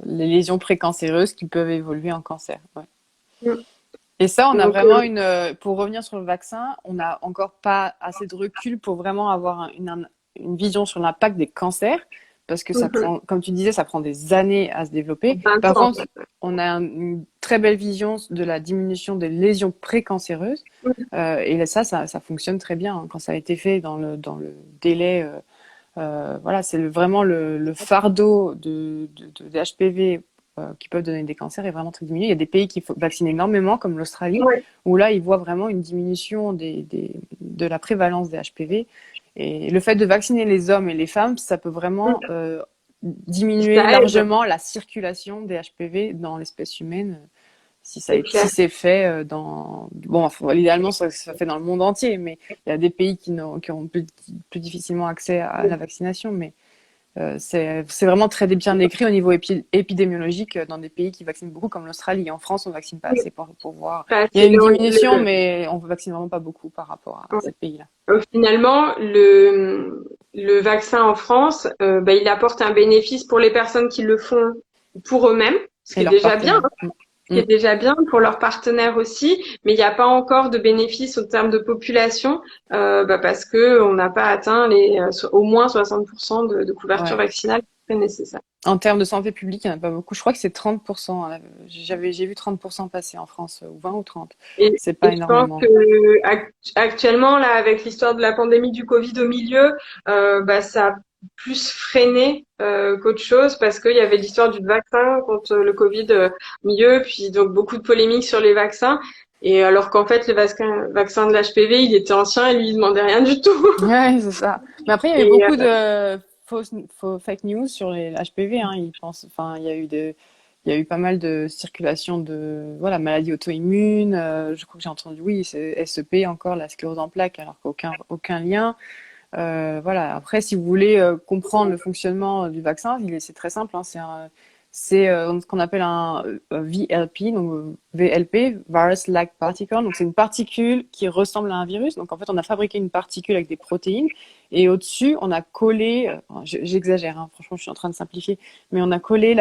les lésions précancéreuses qui peuvent évoluer en cancer. Ouais. Et ça, on a donc vraiment pour revenir sur le vaccin, on n'a encore pas assez de recul pour vraiment avoir une vision sur l'impact des cancers, parce que ça prend, comme tu disais, ça prend des années à se développer. 20 Par ans. contre, on a une très belle vision de la diminution des lésions précancéreuses, et ça fonctionne très bien, hein, quand ça a été fait dans le délai. Voilà, c'est vraiment le fardeau des HPV qui peuvent donner des cancers est vraiment très diminué. Il y a des pays qui vaccinent énormément, comme l'Australie, Ouais. où là, ils voient vraiment une diminution de la prévalence des HPV. Et le fait de vacciner les hommes et les femmes, ça peut vraiment diminuer Ça aide, largement la circulation des HPV dans l'espèce humaine. Si c'est clair. c'est fait bon, idéalement, ça fait dans le monde entier, mais il y a des pays qui auront plus difficilement accès à la vaccination, mais C'est vraiment très bien décrit au niveau épidémiologique dans des pays qui vaccinent beaucoup, comme l'Australie. En France, on vaccine pas assez pour voir. Enfin, Il y a une diminution, mais on vaccine vraiment pas beaucoup par rapport à ces pays-là. finalement, le vaccin en France, il apporte un bénéfice pour les personnes qui le font pour eux-mêmes, ce qui Et est leurs déjà bien. partenaires. Qui est déjà bien pour leurs partenaires aussi, mais il n'y a pas encore de bénéfice au terme de population parce que on n'a pas atteint au moins 60% de couverture Ouais. vaccinale qui est nécessaire. En termes de santé publique, il n'y en a pas beaucoup. Je crois que c'est 30%. Hein. J'ai vu 30% passer en France, ou 20 ou 30. C'est pas Et je pense énormément. que actuellement, là, avec l'histoire de la pandémie du Covid au milieu, ça a plus freiné qu'autre chose parce qu'il y avait l'histoire du vaccin contre le Covid au milieu, puis donc beaucoup de polémiques sur les vaccins. Et alors qu'en fait, le vaccin de l'HPV, il était ancien et lui, il demandait rien du tout. Ouais, c'est ça. Mais après, il y a eu Et beaucoup de faux fake news sur les HPV. Hein. Enfin, il y a eu pas mal de circulation de, voilà, maladies auto-immunes. Je crois que j'ai entendu, oui, c'est SEP encore, la sclérose en plaques, alors aucun lien. Voilà. Après, si vous voulez comprendre le fonctionnement du vaccin, c'est très simple. Hein. C'est ce qu'on appelle un VLP, donc VLP, Virus-like Particle. Donc c'est une particule qui ressemble à un virus. Donc en fait, on a fabriqué une particule avec des protéines et au-dessus, on a collé, j'exagère, hein, franchement, je suis en train de simplifier, mais on a collé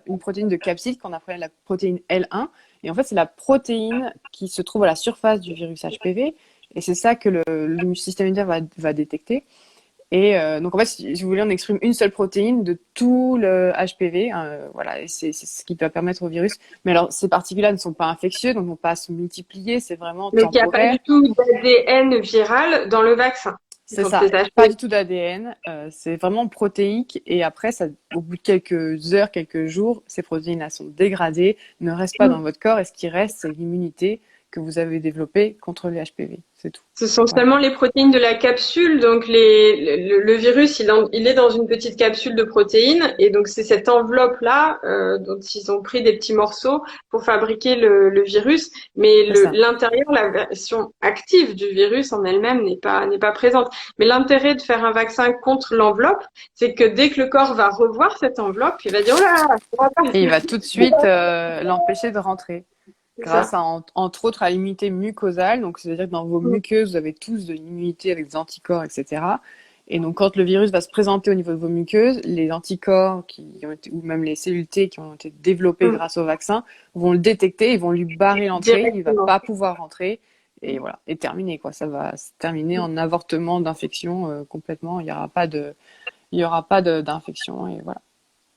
une protéine de capsid qu'on appelle la protéine L1. Et en fait, c'est la protéine qui se trouve à la surface du virus HPV. Et c'est ça que le système immunitaire va détecter. Et donc en fait, si vous voulez, on exprime une seule protéine de tout le HPV, voilà, et c'est ce qui va permettre au virus. Mais alors, ces particules-là ne sont pas infectieuses, donc ne vont pas se multiplier, c'est vraiment donc, il n'y a pas temporaire. du tout d'ADN viral dans le vaccin. C'est ça, pas du tout d'ADN, c'est vraiment protéique. Et après, ça, au bout de quelques heures, quelques jours, ces protéines-là sont dégradées, ne restent pas dans votre corps, et ce qui reste, c'est l'immunité que vous avez développée contre les HPV. C'est tout. Ce sont Voilà. seulement les protéines de la capsule, donc le virus, il est dans une petite capsule de protéines, et donc c'est cette enveloppe-là dont ils ont pris des petits morceaux pour fabriquer le virus, mais l'intérieur, la version active du virus en elle-même n'est pas présente. Mais l'intérêt de faire un vaccin contre l'enveloppe, c'est que dès que le corps va revoir cette enveloppe, il va dire oh là, ça va pas. Et il va tout de suite l'empêcher de rentrer. Grâce à, entre autres, à l'immunité mucosale. Donc, c'est-à-dire que dans vos muqueuses, vous avez tous de l'immunité avec des anticorps, etc. Et donc, quand le virus va se présenter au niveau de vos muqueuses, les anticorps ou même les cellules T qui ont été développées grâce au vaccin vont le détecter et vont lui barrer l'entrée. Il va pas pouvoir rentrer. Et voilà. Et terminé, quoi. Ça va se terminer en avortement d'infection complètement. Il y aura pas d'infection et voilà.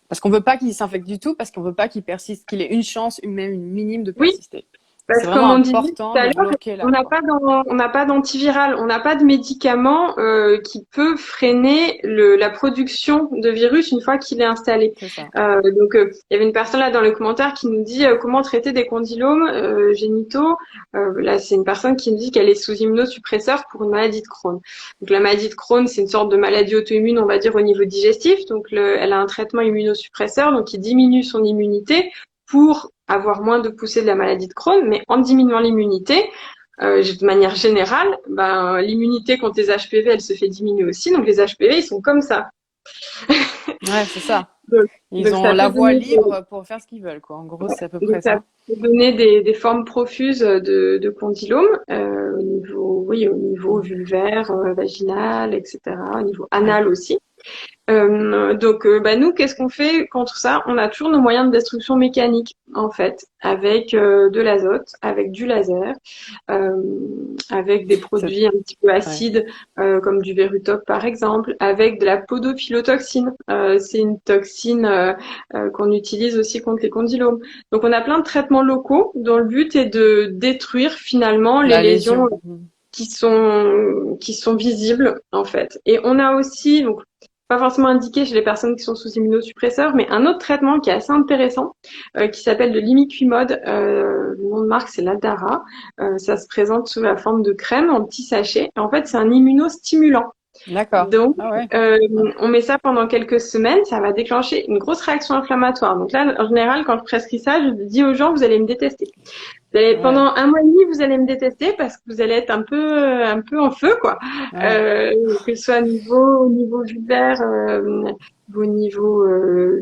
Parce qu'on veut pas qu'il s'infecte du tout, parce qu'on veut pas qu'il persiste, qu'il ait une chance, même une minime de persister. Parce C'est que comme vraiment on disait important tout à de l'heure, bloquer là. on n'a pas d'antiviral, on n'a pas de médicament qui peut freiner la production de virus une fois qu'il est installé. C'est ça. Il y avait une personne là dans le commentaire qui nous dit comment traiter des condylomes génitaux. Là, c'est une personne qui nous dit qu'elle est sous immunosuppresseur pour une maladie de Crohn. Donc la maladie de Crohn, c'est une sorte de maladie auto-immune, on va dire au niveau digestif. Donc elle a un traitement immunosuppresseur, donc qui diminue son immunité pour avoir moins de poussée de la maladie de Crohn, mais en diminuant l'immunité, de manière générale, l'immunité contre les HPV, elle se fait diminuer aussi. Donc les HPV, ils sont comme ça. Ouais, c'est ça. Ils ont la voie libre pour faire ce qu'ils veulent, quoi. En gros, c'est à peu près ça. Ça peut donner des formes profuses de condylomes au niveau vulvaire, vaginal, etc. Au niveau anal aussi. Nous, qu'est-ce qu'on fait contre ça? On a toujours nos moyens de destruction mécanique, en fait, avec de l'azote, avec du laser, avec des produits un petit peu acides, comme du Verutop par exemple, avec de la podophylotoxine. C'est une toxine qu'on utilise aussi contre les condylomes. Donc, on a plein de traitements locaux dont le but est de détruire finalement les lésions qui sont visibles, en fait. Et on a aussi, donc, pas forcément indiqué chez les personnes qui sont sous immunosuppresseurs, mais un autre traitement qui est assez intéressant, qui s'appelle le Limiquimod. Le nom de marque, c'est l'Adara. Ça se présente sous la forme de crème en petits sachets. En fait, c'est un immunostimulant. D'accord. Donc, on met ça pendant quelques semaines, ça va déclencher une grosse réaction inflammatoire. Donc là, en général, quand je prescris ça, je dis aux gens, vous allez me détester. Ouais, pendant un mois et demi, vous allez me détester parce que vous allez être un peu en feu, quoi. ouais. Que ce soit au niveau vulvaire, au niveau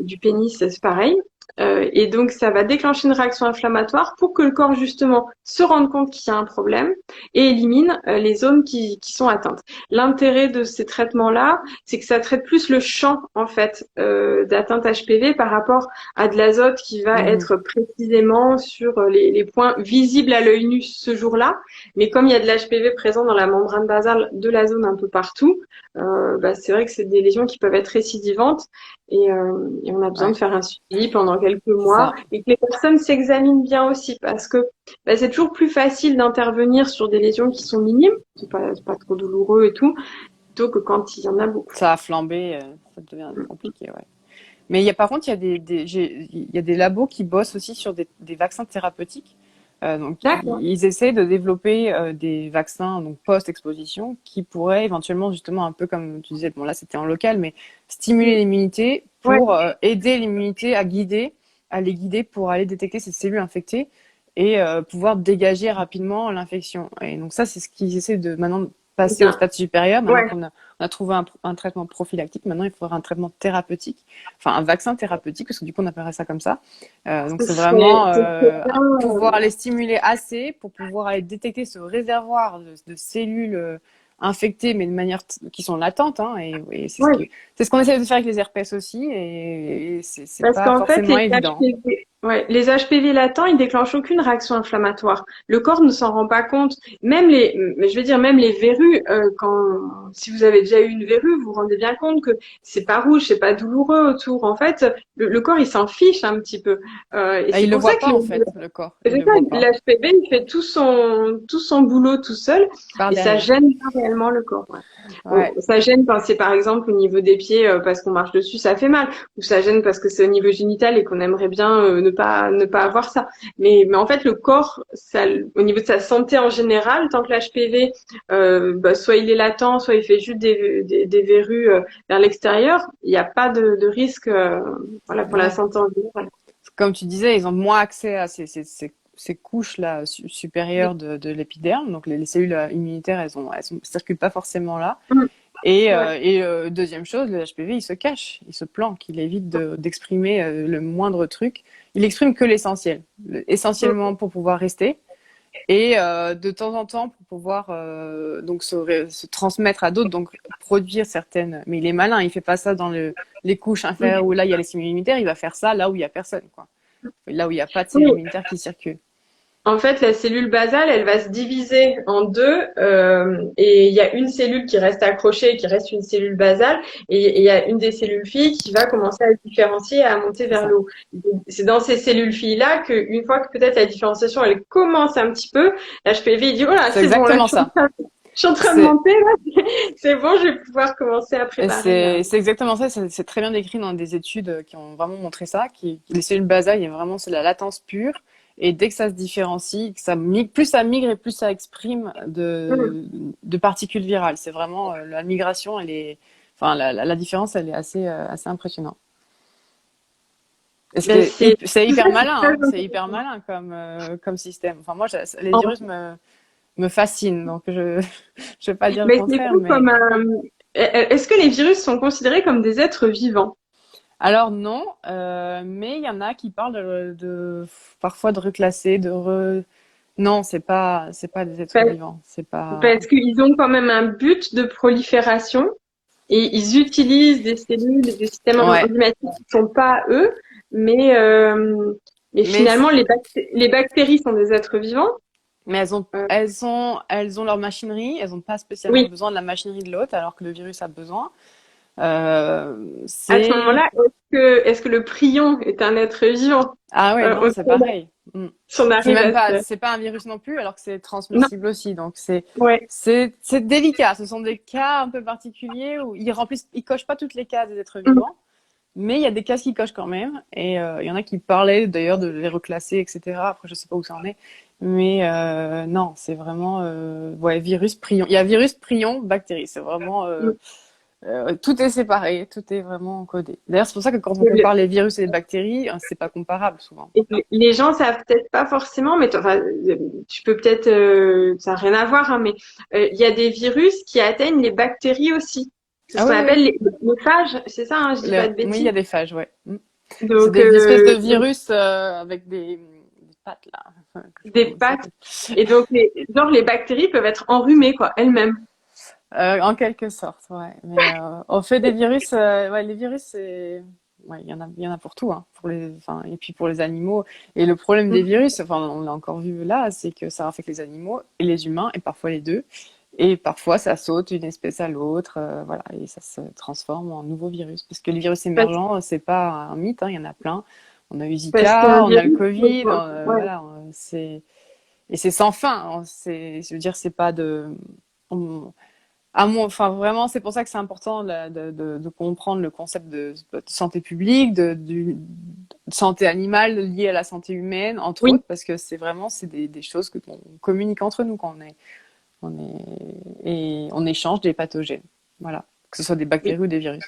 du pénis, c'est pareil. Et donc, ça va déclencher une réaction inflammatoire pour que le corps, justement, se rende compte qu'il y a un problème et élimine les zones qui sont atteintes. L'intérêt de ces traitements-là, c'est que ça traite plus le champ, en fait, d'atteinte HPV par rapport à de l'azote qui va Mhm. être précisément sur les points visibles à l'œil nu ce jour-là. Mais comme il y a de l'HPV présent dans la membrane basale de la zone un peu partout, c'est vrai que c'est des lésions qui peuvent être récidivantes et on a besoin Ouais, de faire un suivi pendant quelques c'est mois ça. et que les personnes s'examinent bien aussi parce que c'est toujours plus facile d'intervenir sur des lésions qui sont minimes, c'est pas trop douloureux et tout, plutôt que quand il y en a beaucoup. Ça a flambé, ça devient compliqué, ouais. Mais par contre, il y a il y a des labos qui bossent aussi sur des vaccins thérapeutiques. Donc, D'accord. ils essaient de développer des vaccins donc post-exposition qui pourraient éventuellement, justement, un peu comme tu disais, bon là c'était en local, mais stimuler l'immunité Ouais, pour aider l'immunité à les guider pour aller détecter ces cellules infectées et pouvoir dégager rapidement l'infection. Et donc ça, c'est ce qu'ils essaient de maintenant passer au bien. stade supérieur. Maintenant Ouais, qu'on a trouvé un traitement prophylactique, maintenant il faudra un traitement thérapeutique, enfin un vaccin thérapeutique, parce que du coup on appellerait ça comme ça. Donc c'est vraiment ce serait bien. pouvoir les stimuler assez pour pouvoir aller détecter ce réservoir de cellules infectées, mais de manière qui sont latentes. Hein, et Ouais. c'est ce qu'on essaie de faire avec les herpès aussi, et c'est Parce pas qu'en fait, forcément évident. Les HPV latents, ils déclenchent aucune réaction inflammatoire. Le corps ne s'en rend pas compte. Mais je veux dire, même les verrues, si vous avez déjà eu une verrue, vous vous rendez bien compte que c'est pas rouge, c'est pas douloureux autour. En fait, le corps, il s'en fiche un petit peu. Et Ah, c'est il le pour ça voit que pas en fait, le corps, c'est il le ça, voit pas l'HPV, il fait tout son boulot tout seul par et ça derrière. gêne pas réellement le corps. Ouais. Bon, Ouais. ça gêne quand c'est par exemple au niveau des pieds parce qu'on marche dessus, ça fait mal, ou ça gêne parce que c'est au niveau génital et qu'on aimerait bien ne pas avoir ça. Mais en fait, le corps, ça, au niveau de sa santé en général, tant que l'HPV, soit il est latent, soit il fait juste des verrues vers l'extérieur, il n'y a pas de risque voilà, pour la Ouais. santé en général. Comme tu disais, ils ont moins accès à ces couches-là supérieures de l'épiderme. Donc, les cellules immunitaires, circulent pas forcément là. Mm. Ouais. Deuxième chose, le HPV, il se cache, il se planque, il évite d'exprimer le moindre truc. Il exprime que l'essentiel. Mm. Essentiellement pour pouvoir rester. Et de temps en temps, pour pouvoir donc se transmettre à d'autres, donc produire certaines. Mais il est malin, il fait pas ça dans les couches inférieures où là il y a les cellules immunitaires, il va faire ça là où il y a personne, quoi. Là où il n'y a pas de cellules Oui. immunitaires qui circulent. En fait, la cellule basale, elle va se diviser en deux, et il y a une cellule qui reste accrochée, qui reste une cellule basale, et il y a une des cellules filles qui va commencer à se différencier, et à monter C'est vers ça. le haut. C'est dans ces cellules filles-là qu'une fois que peut-être la différenciation, elle commence un petit peu, l'HPV, il dit, voilà, C'est c'est bon, là, exactement ça. je suis en train de C'est monter, là, c'est bon, je vais pouvoir commencer à et préparer la... c'est exactement ça. C'est très bien décrit dans des études qui ont vraiment montré ça. Les cellules basales, il y a vraiment c'est la latence pure. Et dès que ça se différencie, que ça migre, plus ça migre et plus ça exprime Hum. de particules virales. C'est vraiment la migration, enfin la différence, elle est assez impressionnante. Ben, c'est C'est tout ça, hyper c'est malin, très hein. C'est hyper intéressant. malin comme système. Enfin moi, les virus me fascinent, donc je vais pas dire le Mais c'est contraire, fou mais comme est-ce que les virus sont considérés comme des êtres vivants? alors non, mais il y en a qui parlent parfois de reclasser, non, c'est pas des êtres vivants, c'est pas. Parce qu'ils ont quand même un but de prolifération et ils utilisent des cellules et des systèmes Ouais, enzymatiques qui sont pas eux, mais, mais mais finalement, les bactéries sont des êtres vivants. mais Euh, elles ont leur machinerie, elles n'ont pas spécialement oui, besoin de la machinerie de l'autre, alors que le virus a besoin. à ce C'est moment-là, est-ce que le prion est un être vivant? ah ouais, non, c'est pareil. Mm. Si on C'est arrive même à pas, se... c'est pas un virus non plus, alors que c'est Non, transmissible aussi. Donc ouais. c'est délicat. Ce sont des cas un peu particuliers où ils cochent pas toutes les cases des êtres Mm. vivants, mais il y a des cases qui cochent quand même. Et il y en a qui parlaient d'ailleurs de les reclasser, etc. Après, je sais pas où ça en est, mais non, c'est vraiment ouais virus prion. Il y a virus prion bactérie. C'est vraiment Mm. Tout est séparé, tout est vraiment codé. D'ailleurs, c'est pour ça que quand on compare les virus et les bactéries, c'est pas comparable souvent. Et les gens savent peut-être pas forcément, mais enfin, tu peux peut-être, ça n'a rien à voir, hein, mais il y a des virus qui atteignent les bactéries aussi. C'est ce Ah qu'on oui, oui. appelle les phages, c'est ça, hein, je dis pas de Oui, il y bêtises. a des phages, ouais. Mm. C'est Donc, des espèces de virus avec des pattes là. Enfin, je sais pas des comment ça pattes. s'appelle. Et donc, genre, les bactéries peuvent être enrhumées, quoi, elles-mêmes. En quelque sorte, ouais. Mais on fait des virus, ouais, les virus, c'est, ouais, il y en a pour tout, hein, pour les, enfin, et puis pour les animaux. Et le problème des virus, enfin, on l'a encore vu là, c'est que ça affecte les animaux et les humains, et parfois les deux. Et parfois, ça saute d'une espèce à l'autre, voilà, et ça se transforme en nouveau virus. Parce que les virus Parce, émergents, c'est pas un mythe, hein, il y en a plein. On a eu parce Zika, qu'un on a le virus, Covid, ouais, voilà, c'est, et c'est sans fin. C'est, je veux dire, c'est pas de, on- enfin vraiment, c'est pour ça que c'est important de comprendre le concept de santé publique, de santé animale liée à la santé humaine, entre oui, autres, parce que c'est vraiment des choses que qu'on communique entre nous quand on est et on échange des pathogènes, voilà, que ce soit des oui. bactéries ou des virus.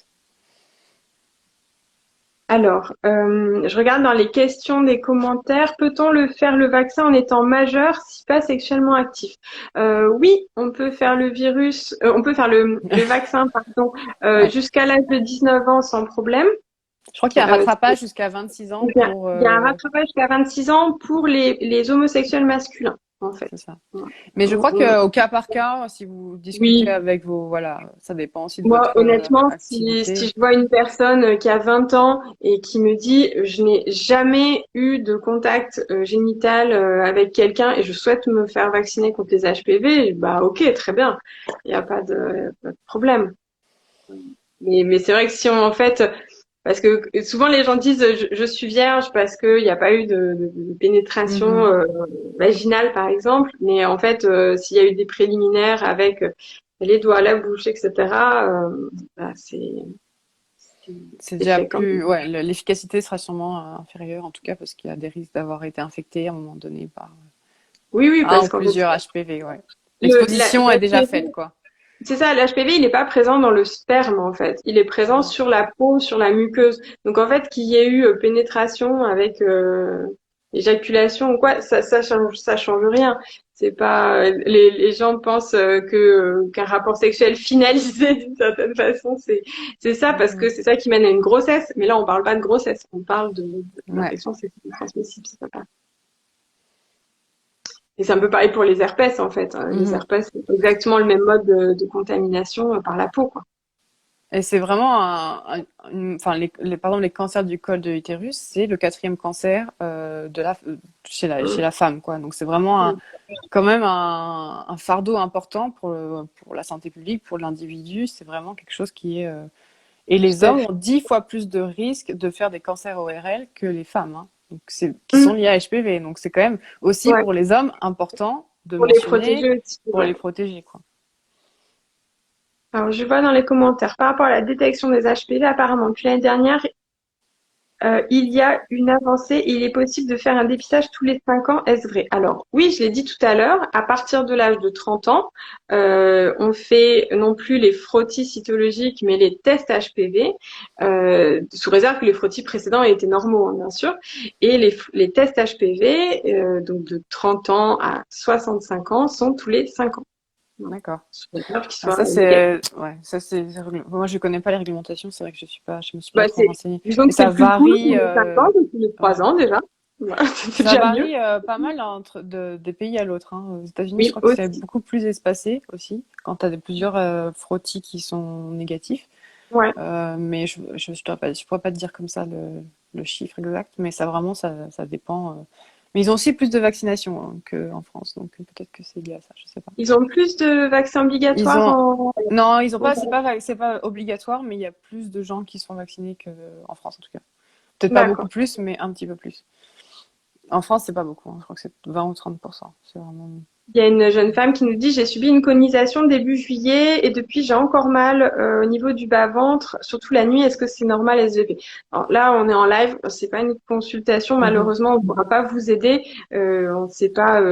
Alors, je regarde dans les questions des commentaires. Peut-on le faire le vaccin en étant majeur si pas sexuellement actif? Oui, on peut faire le virus, on peut faire le vaccin, pardon, Ouais. jusqu'à l'âge de 19 ans sans problème. Je crois qu'il y a un Euh, rattrapage jusqu'à 26 ans pour, il y a un rattrapage jusqu'à 26 ans pour les homosexuels masculins, en fait. c'est ça. Voilà. Mais je On- crois on- qu'au cas par cas, si vous discutez oui, avec vos, voilà, ça dépend aussi de moi, votre honnêtement, si activité. je vois une personne qui a 20 ans et qui me dit je n'ai jamais eu de contact génital avec quelqu'un et je souhaite me faire vacciner contre les HPV, bah ok, très bien, il n'y a pas de problème. Mais c'est vrai que si on en fait, parce que souvent les gens disent je suis vierge parce qu'il n'y a pas eu de pénétration Mhm. vaginale par exemple, mais en fait s'il y a eu des préliminaires avec les doigts, la bouche, etc. Bah, C'est c'est déjà fait quand même. plus, ouais, l'efficacité sera sûrement inférieure en tout cas parce qu'il y a des risques d'avoir été infecté à un moment donné par Oui, oui, un ou parce qu'en fait, plusieurs HPV, ouais. L'exposition est déjà l'HPV, faite, quoi. c'est ça, l'HPV, il n'est pas présent dans le sperme, en fait. Il est présent Mhm. sur la peau, sur la muqueuse. Donc, en fait, qu'il y ait eu pénétration avec éjaculation ou quoi, ça change rien. C'est pas, les gens pensent qu'un rapport sexuel finalisé d'une certaine façon, c'est ça, parce que Mhm. c'est ça qui mène à une grossesse. Mais là, on parle pas de grossesse, on parle de Ouais. l'infection sexuelle transmissible, c'est pas pareil. Et c'est un peu pareil pour les herpès, en fait. Les Mhm. herpès, c'est exactement le même mode de contamination par la peau, quoi. Et c'est vraiment enfin, pardon, les cancers du col de l'utérus, c'est le quatrième cancer chez la femme, quoi. Donc c'est vraiment Mm. quand même un fardeau important pour la santé publique, pour l'individu. C'est vraiment quelque chose qui est, et les Tout à hommes fait. ont 10 fois plus de risques de faire des cancers ORL que les femmes, hein. Donc qui sont Mm. liés à HPV. Donc c'est quand même aussi Ouais. pour les hommes important de Pour les mentionner protéger aussi, pour ouais. les protéger, quoi. Alors, je vois dans les commentaires, par rapport à la détection des HPV, apparemment, depuis l'année dernière, il y a une avancée et il est possible de faire un dépistage tous les 5 ans. Est-ce vrai? Alors, oui, je l'ai dit tout à l'heure, à partir de l'âge de 30 ans, on fait non plus les frottis cytologiques, mais les tests HPV, sous réserve que les frottis précédents aient été normaux, hein, bien sûr. Et les tests HPV, donc de 30 ans à 65 ans, sont tous les 5 ans. Voilà. D'accord. Sous réserve qu'ils Ah, soient ça négatifs. c'est ouais, moi je connais pas les réglementations, c'est vrai que je me suis pas Bah, trop renseignée. disons Mais que c'est ça plus cool tous varie, les 5 ans que tous les 3 ouais. ans déjà. Voilà, c'est Ça déjà mieux. varie pas mal des pays à l'autre, hein. Aux États-Unis, je Oui, crois que c'est aussi. beaucoup plus espacé aussi quand tu as plusieurs frottis qui sont négatifs. Ouais. Mais je pourrais pas te dire comme ça le chiffre exact, mais ça vraiment ça dépend. Mais ils ont aussi plus de vaccination hein, qu'en France, donc peut-être que c'est lié à ça, je sais pas. Ils ont plus de vaccins Ils obligatoires ont en... Non, ils ont pas, c'est pas obligatoire, mais il y a plus de gens qui sont vaccinés qu'en France, en tout cas. Peut-être pas beaucoup D'accord. plus, mais un petit peu plus. En France, c'est pas beaucoup, hein. Je crois que c'est 20 ou 30%. C'est vraiment. Il y a une jeune femme qui nous dit, j'ai subi une conisation début juillet et depuis j'ai encore mal au niveau du bas-ventre, surtout la nuit. Est-ce que c'est normal SVP? Alors là, on est en live, c'est pas une consultation. Mhm. Malheureusement, on ne pourra pas vous aider. On ne sait pas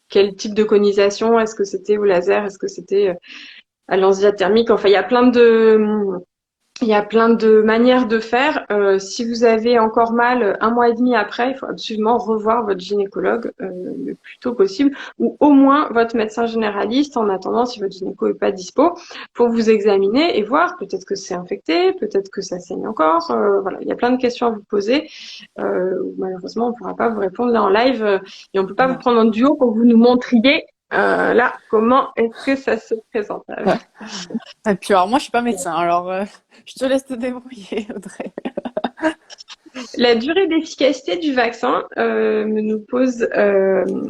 quel type de conisation. Est-ce que c'était au laser? Est-ce que c'était à l'anxiété thermique. Enfin, il y a plein de manières de faire. Si vous avez encore mal un mois et demi après, il faut absolument revoir votre gynécologue le plus tôt possible, ou au moins votre médecin généraliste en attendant si votre gynéco est pas dispo, pour vous examiner et voir peut-être que c'est infecté, peut-être que ça saigne encore. Voilà, il y a plein de questions à vous poser. Malheureusement, on pourra pas vous répondre là en live et on peut pas vous Voilà. prendre en duo pour que vous nous montriez là comment est-ce que ça se présente. Et puis alors moi je suis pas médecin, alors je te laisse te débrouiller, Audrey. La durée d'efficacité du vaccin nous pose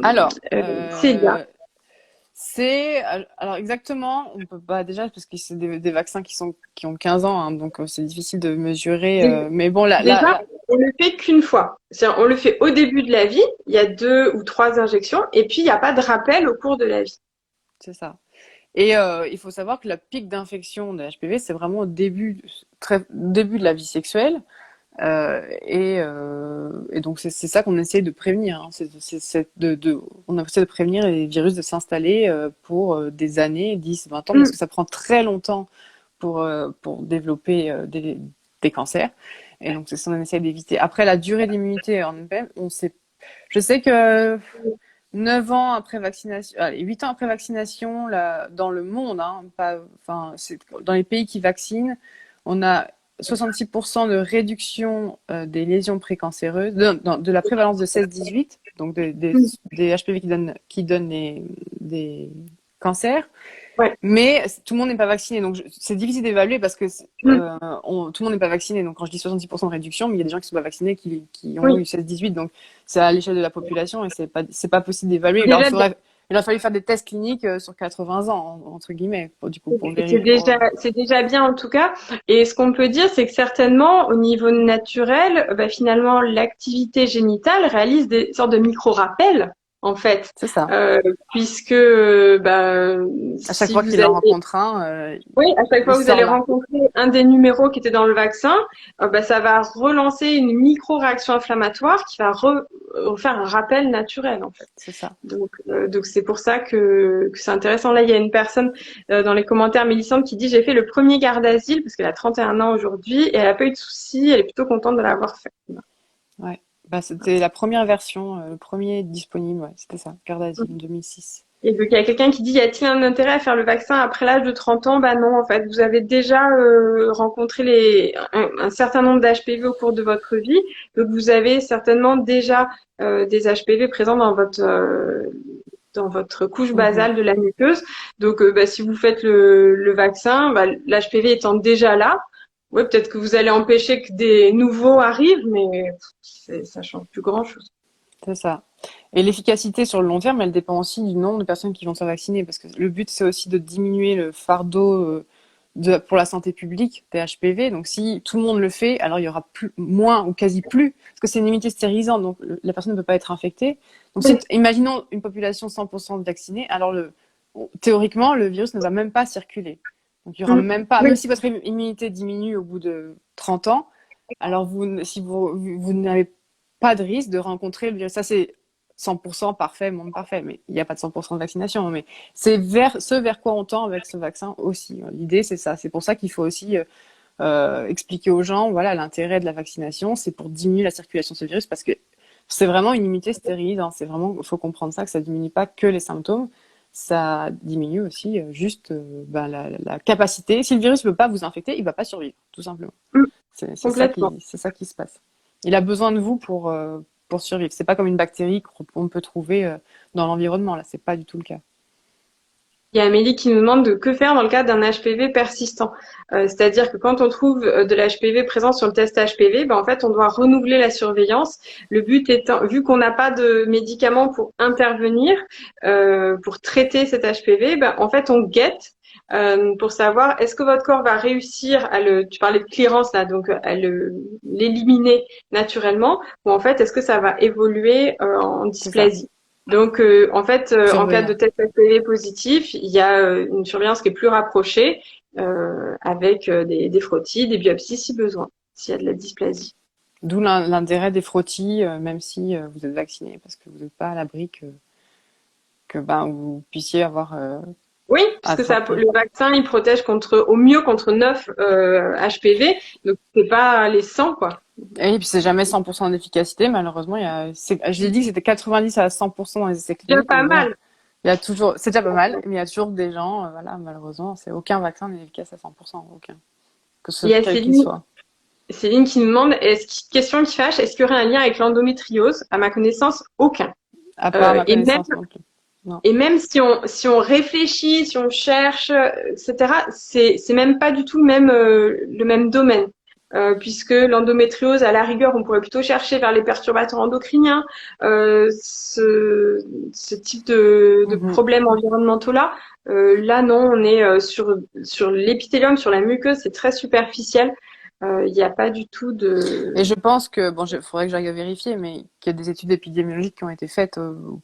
Alors, Célia. c'est alors exactement, on peut pas déjà parce que c'est des vaccins qui ont 15 ans, hein, donc c'est difficile de mesurer. Mais bon, Déjà, on le fait qu'une fois. C'est-à-dire, on le fait au début de la vie. Il y a 2 ou 3 injections, et puis il n'y a pas de rappel au cours de la vie. c'est ça. Et il faut savoir que la pic d'infection de HPV, c'est vraiment au début, très début de la vie sexuelle. Et donc c'est ça qu'on essaie de prévenir. Hein. On essaie de prévenir les virus de s'installer pour des années, 10, 20 ans, parce Mm. que ça prend très longtemps pour développer des cancers. Et donc c'est ça qu'on essaie d'éviter. Après la durée d'immunité en même, je sais que 9 ans après vaccination, allez, 8 ans après vaccination, là, dans le monde, hein, enfin, dans les pays qui vaccinent, on a 66% de réduction des lésions précancéreuses, de la prévalence de 16-18, donc Mm. des HPV qui donnent des cancers. Ouais. Mais tout le monde n'est pas vacciné, donc c'est difficile d'évaluer parce que Mm. tout le monde n'est pas vacciné. Donc quand je dis 70% de réduction, mais il y a des gens qui sont pas vaccinés qui ont Oui. eu 16-18, donc c'est à l'échelle de la population et c'est pas possible d'évaluer. Déjà, Il a fallu faire des tests cliniques sur 80 ans entre guillemets pour c'est vérifier. déjà bien en tout cas. Et ce qu'on peut dire, c'est que certainement, au niveau naturel, bah, finalement, l'activité génitale réalise des sortes de micro-rappels, en fait. C'est ça. Euh, puisque, bah, À chaque si fois vous qu'il en avez rencontre un, Oui, à chaque il fois que vous sort allez là. rencontrer un des numéros qui était dans le vaccin, bah, ça va relancer une micro-réaction inflammatoire qui va refaire un rappel naturel, en fait. C'est ça. Donc c'est pour ça que c'est intéressant. Là, il y a une personne dans les commentaires, Mélissande, qui dit j'ai fait le premier garde d'asile parce qu'elle a 31 ans aujourd'hui et elle a pas eu de soucis. Elle est plutôt contente de l'avoir fait. Ouais. Bah, c'était la première version, le premier disponible. Ouais, c'était ça. Garde d'asile en 2006. Et donc, il y a quelqu'un qui dit, y a-t-il un intérêt à faire le vaccin après l'âge de 30 ans? Bah non, en fait, vous avez déjà rencontré un certain nombre d'HPV au cours de votre vie. Donc, vous avez certainement déjà des HPV présents dans votre couche Mhm. basale de la muqueuse. Donc, bah, si vous faites le vaccin, bah, l'HPV étant déjà là, ouais, peut-être que vous allez empêcher que des nouveaux arrivent, mais ça change plus grand-chose. C'est ça. Et l'efficacité sur le long terme, elle dépend aussi du nombre de personnes qui vont se faire vacciner, parce que le but, c'est aussi de diminuer le fardeau pour la santé publique des HPV. Donc, si tout le monde le fait, alors il y aura moins ou quasi plus, parce que c'est une immunité stérilisante, donc la personne ne peut pas être infectée. Donc, Oui, imaginons une population 100% vaccinée, alors théoriquement, le virus ne va même pas circuler. Donc, il y aura même pas, même oui, si votre immunité diminue au bout de 30 ans, alors si vous n'avez pas de risque de rencontrer le virus. Ça, c'est 100% parfait, monde parfait, mais il n'y a pas de 100% de vaccination. Mais c'est ce vers quoi on tend avec ce vaccin aussi. L'idée, c'est ça. C'est pour ça qu'il faut aussi expliquer aux gens, voilà, l'intérêt de la vaccination, c'est pour diminuer la circulation de ce virus, parce que c'est vraiment une immunité stérile. Hein. C'est vraiment, il faut comprendre ça, que ça diminue pas que les symptômes, ça diminue aussi juste la capacité. Si le virus ne peut pas vous infecter, il va pas survivre, tout simplement. mm, complètement. C'est ça qui se passe. Il a besoin de vous pour survivre. C'est pas comme une bactérie qu'on peut trouver dans l'environnement. Là, c'est pas du tout le cas. Il y a Amélie qui nous demande de que faire dans le cas d'un HPV persistant. C'est-à-dire que quand on trouve de l'HPV présent sur le test HPV, ben en fait, on doit renouveler la surveillance. Le but étant, vu qu'on n'a pas de médicaments pour intervenir, pour traiter cet HPV, ben en fait, on guette pour savoir est-ce que votre corps va réussir tu parlais de clearance là, donc l'éliminer naturellement, ou en fait, est-ce que ça va évoluer en C'est ça. dysplasie. Donc, en fait, en cas de Surveillance. test HPV positif, il y a une surveillance qui est plus rapprochée avec des frottis, des biopsies si besoin, s'il y a de la dysplasie. D'où l'intérêt des frottis, même si vous êtes vacciné, parce que vous n'êtes pas à l'abri que ben, vous puissiez avoir Oui, parce à que ça, attraper. le vaccin, il protège au mieux contre 9 HPV, donc c'est pas les 100 quoi. Et puis c'est jamais 100% d'efficacité, malheureusement. Je l'ai dit que c'était 90 à 100% dans les essais C'est déjà cliniques, pas mais bon, mal. il y a toujours, c'est déjà pas mal, mais il y a toujours des gens, voilà, malheureusement, aucun vaccin n'est efficace à 100%, aucun, Il y a quel qu'il soit. Céline qui nous demande, question qui fâche, est-ce qu'il y aurait un lien avec l'endométriose? À ma connaissance, aucun. À part ma Et même connaissance non plus. Non. Et même si on réfléchit, si on cherche, etc., c'est même pas du tout le même domaine. Puisque l'endométriose, à la rigueur, on pourrait plutôt chercher vers les perturbateurs endocriniens, ce type de Mhm. problèmes environnementaux-là. Là, non, on est sur l'épithélium, sur la muqueuse, c'est très superficiel. Il n'y a pas du tout Et de... je pense que, bon, il faudrait que j'aille vérifier, mais qu'il y a des études épidémiologiques qui ont été faites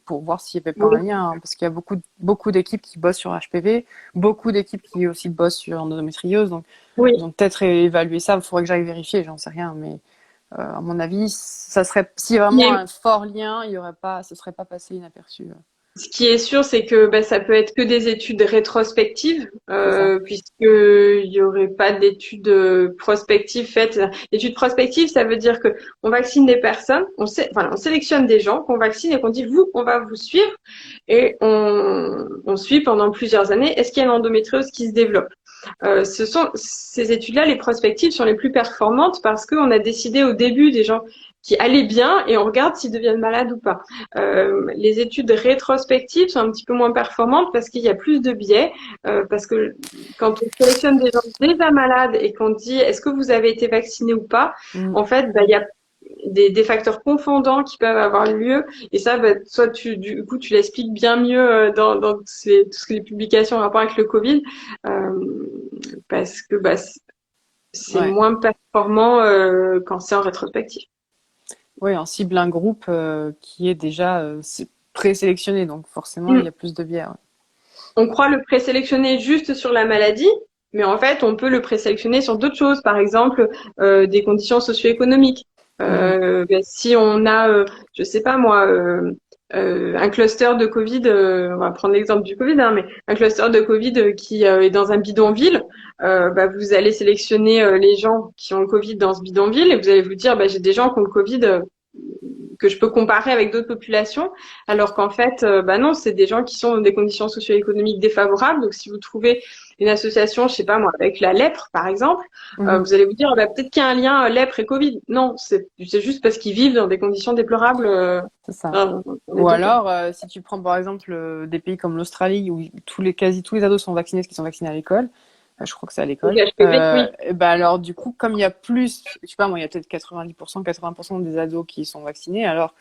pour voir s'il n'y avait pas un Oui, lien, hein, parce qu'il y a beaucoup d'équipes qui bossent sur HPV, beaucoup d'équipes qui aussi bossent sur endométriose, donc oui. ils ont peut-être évalué ça. Il faudrait que j'aille vérifier, j'en sais rien, mais à mon avis, ça serait, s'il y a vraiment un fort lien, il y aurait pas, ce serait pas passé inaperçu. Ce qui est sûr, c'est que ça peut être que des études rétrospectives, C'est ça. puisqu'il y aurait pas d'études prospectives faites. L'étude prospective, ça veut dire que on vaccine des personnes, on sélectionne des gens qu'on vaccine et qu'on dit vous, on va vous suivre et on suit pendant plusieurs années. Est-ce qu'il y a une endométriose qui se développe? Ce sont ces études-là, les prospectives, sont les plus performantes parce qu'on a décidé au début des gens qui allaient bien et on regarde s'ils deviennent malades ou pas. Les études rétrospectives sont un petit peu moins performantes parce qu'il y a plus de biais, parce que quand on sélectionne des gens déjà malades et qu'on dit est-ce que vous avez été vacciné ou pas, Mm. en fait, il y a des facteurs confondants qui peuvent avoir lieu et ça, soit du coup, tu l'expliques bien mieux dans tout ce que les publications en rapport avec le Covid, parce que c'est Ouais. moins performant quand c'est en rétrospective. Oui, on cible un groupe qui est déjà présélectionné, donc forcément il y Mm. a plus de biais. Ouais. On croit le présélectionner juste sur la maladie, mais en fait, on peut le présélectionner sur d'autres choses, par exemple des conditions socio-économiques. Mhm. Si on a, je sais pas moi, un cluster de Covid, on va prendre l'exemple du Covid, hein, mais un cluster de Covid qui est dans un bidonville, vous allez sélectionner les gens qui ont le Covid dans ce bidonville et vous allez vous dire, j'ai des gens qui ont le Covid que je peux comparer avec d'autres populations, alors qu'en fait, non, c'est des gens qui sont dans des conditions socio-économiques défavorables. Donc, si vous trouvez une association, je sais pas moi, avec la lèpre, par exemple, Mhm. vous allez vous dire, peut-être qu'il y a un lien lèpre et Covid. Non, c'est juste parce qu'ils vivent dans des conditions déplorables C'est ça. dans les Ou deux cas. alors, si tu prends par exemple des pays comme l'Australie où quasi tous les ados sont vaccinés, parce qu'ils sont vaccinés à l'école, je crois que c'est à Donc, l'école. HPV, oui. Et ben alors du coup, comme il y a plus, je sais pas moi, il y a peut-être 90%, 80% des ados qui sont vaccinés, alors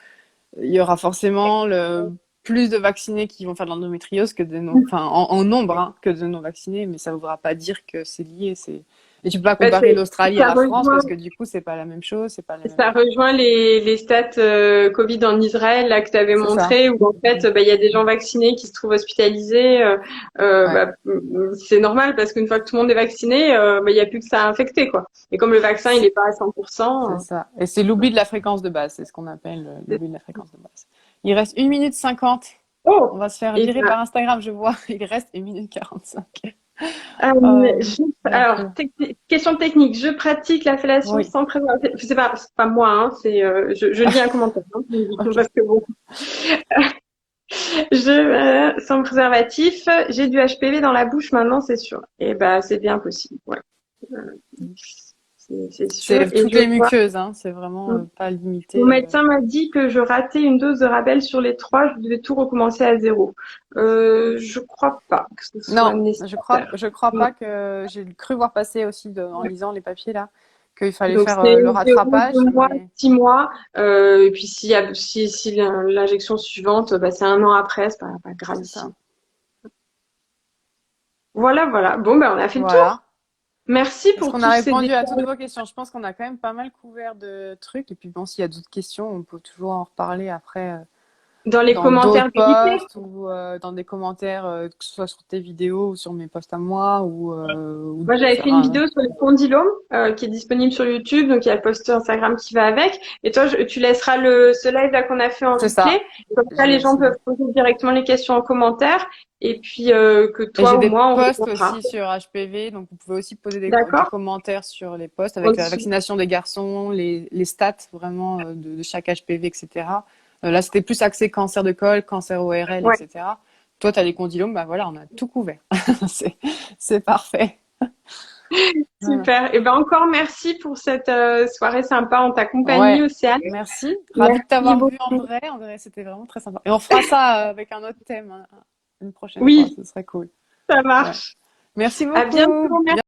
il y aura forcément plus de vaccinés qui vont faire de l'endométriose que de non, enfin en nombre hein, que de non vaccinés, mais ça ne voudra pas dire que c'est lié. Et tu peux pas Bah, comparer l'Australie à ça la France rejoint parce que du coup c'est pas la même chose, c'est pas la même. Ça rejoint les stats Covid en Israël là que tu avais C'est ça. montré où en fait il y a des gens vaccinés qui se trouvent hospitalisés. Ouais, C'est normal parce qu'une fois que tout le monde est vacciné, il y a plus que ça à infecter quoi. Et comme le vaccin il c'est est pas à 100%, c'est ça. Et c'est l'oubli de la fréquence de base, c'est ce qu'on appelle c'est- l'oubli de la fréquence de base. Il reste 1 minute 50. On oh va se faire et virer par Instagram, je vois. Il reste 1 minute 45. alors D'accord. question technique, je pratique la fellation Oui. sans préservatif. C'est pas moi, hein, je lis un commentaire hein, Ok. parce que bon. Sans préservatif, j'ai du HPV dans la bouche maintenant, c'est sûr. Et c'est bien possible. Ouais, c'est sûr. C'est Et toutes je les vois. muqueuses, hein. C'est vraiment pas Mon limité. médecin m'a dit que je ratais une dose de Rabel sur les trois, je devais tout recommencer à zéro. Je crois pas que ce soit Non, nécessaire. je crois pas que j'ai cru voir passer aussi en lisant les papiers là qu'il fallait Donc faire c'est le 0, rattrapage, 2 mois, mais 6 mois. Et puis si l'injection suivante, c'est 1 an après, c'est pas c'est ça. gravissime. Voilà, voilà. Bon, on a fait le tour. Voilà. Merci Est-ce pour qu'on a tous ces répondu à toutes détails. vos questions? Je pense qu'on a quand même pas mal couvert de trucs. Et puis bon, s'il y a d'autres questions, on peut toujours en reparler après Dans les dans commentaires d'autres dédiés. posts ou dans des commentaires, que ce soit sur tes vidéos ou sur mes posts à moi ou Moi, j'avais fait faire une un. vidéo sur le condylome qui est disponible sur YouTube, donc il y a le post Instagram qui va avec. Et toi, tu laisseras ce live là qu'on a fait en C'est ça. replay. Comme ça, J'ai les gens laissé. peuvent poser directement les questions en commentaire. Et puis que Et toi j'ai ou des moi, on posts répondra. aussi sur HPV, donc vous pouvez aussi poser des D'accord? commentaires sur les posts En avec la dessous. vaccination des garçons, les stats vraiment de chaque HPV, etc. Là, c'était plus axé cancer de col, cancer ORL, Ouais, etc. Toi, tu as les condylomes, bah voilà, on a tout couvert. C'est, c'est parfait. Voilà. super. Et ben encore merci pour cette soirée sympa en ta compagnie, Ouais, Océane. merci. Ravi de Merci t'avoir vu en beaucoup. vrai. En vrai, c'était vraiment très sympa. Et on fera ça avec un autre thème, hein, une prochaine fois. Oui, Ce serait cool. ça Ouais. marche. Merci À beaucoup. bientôt.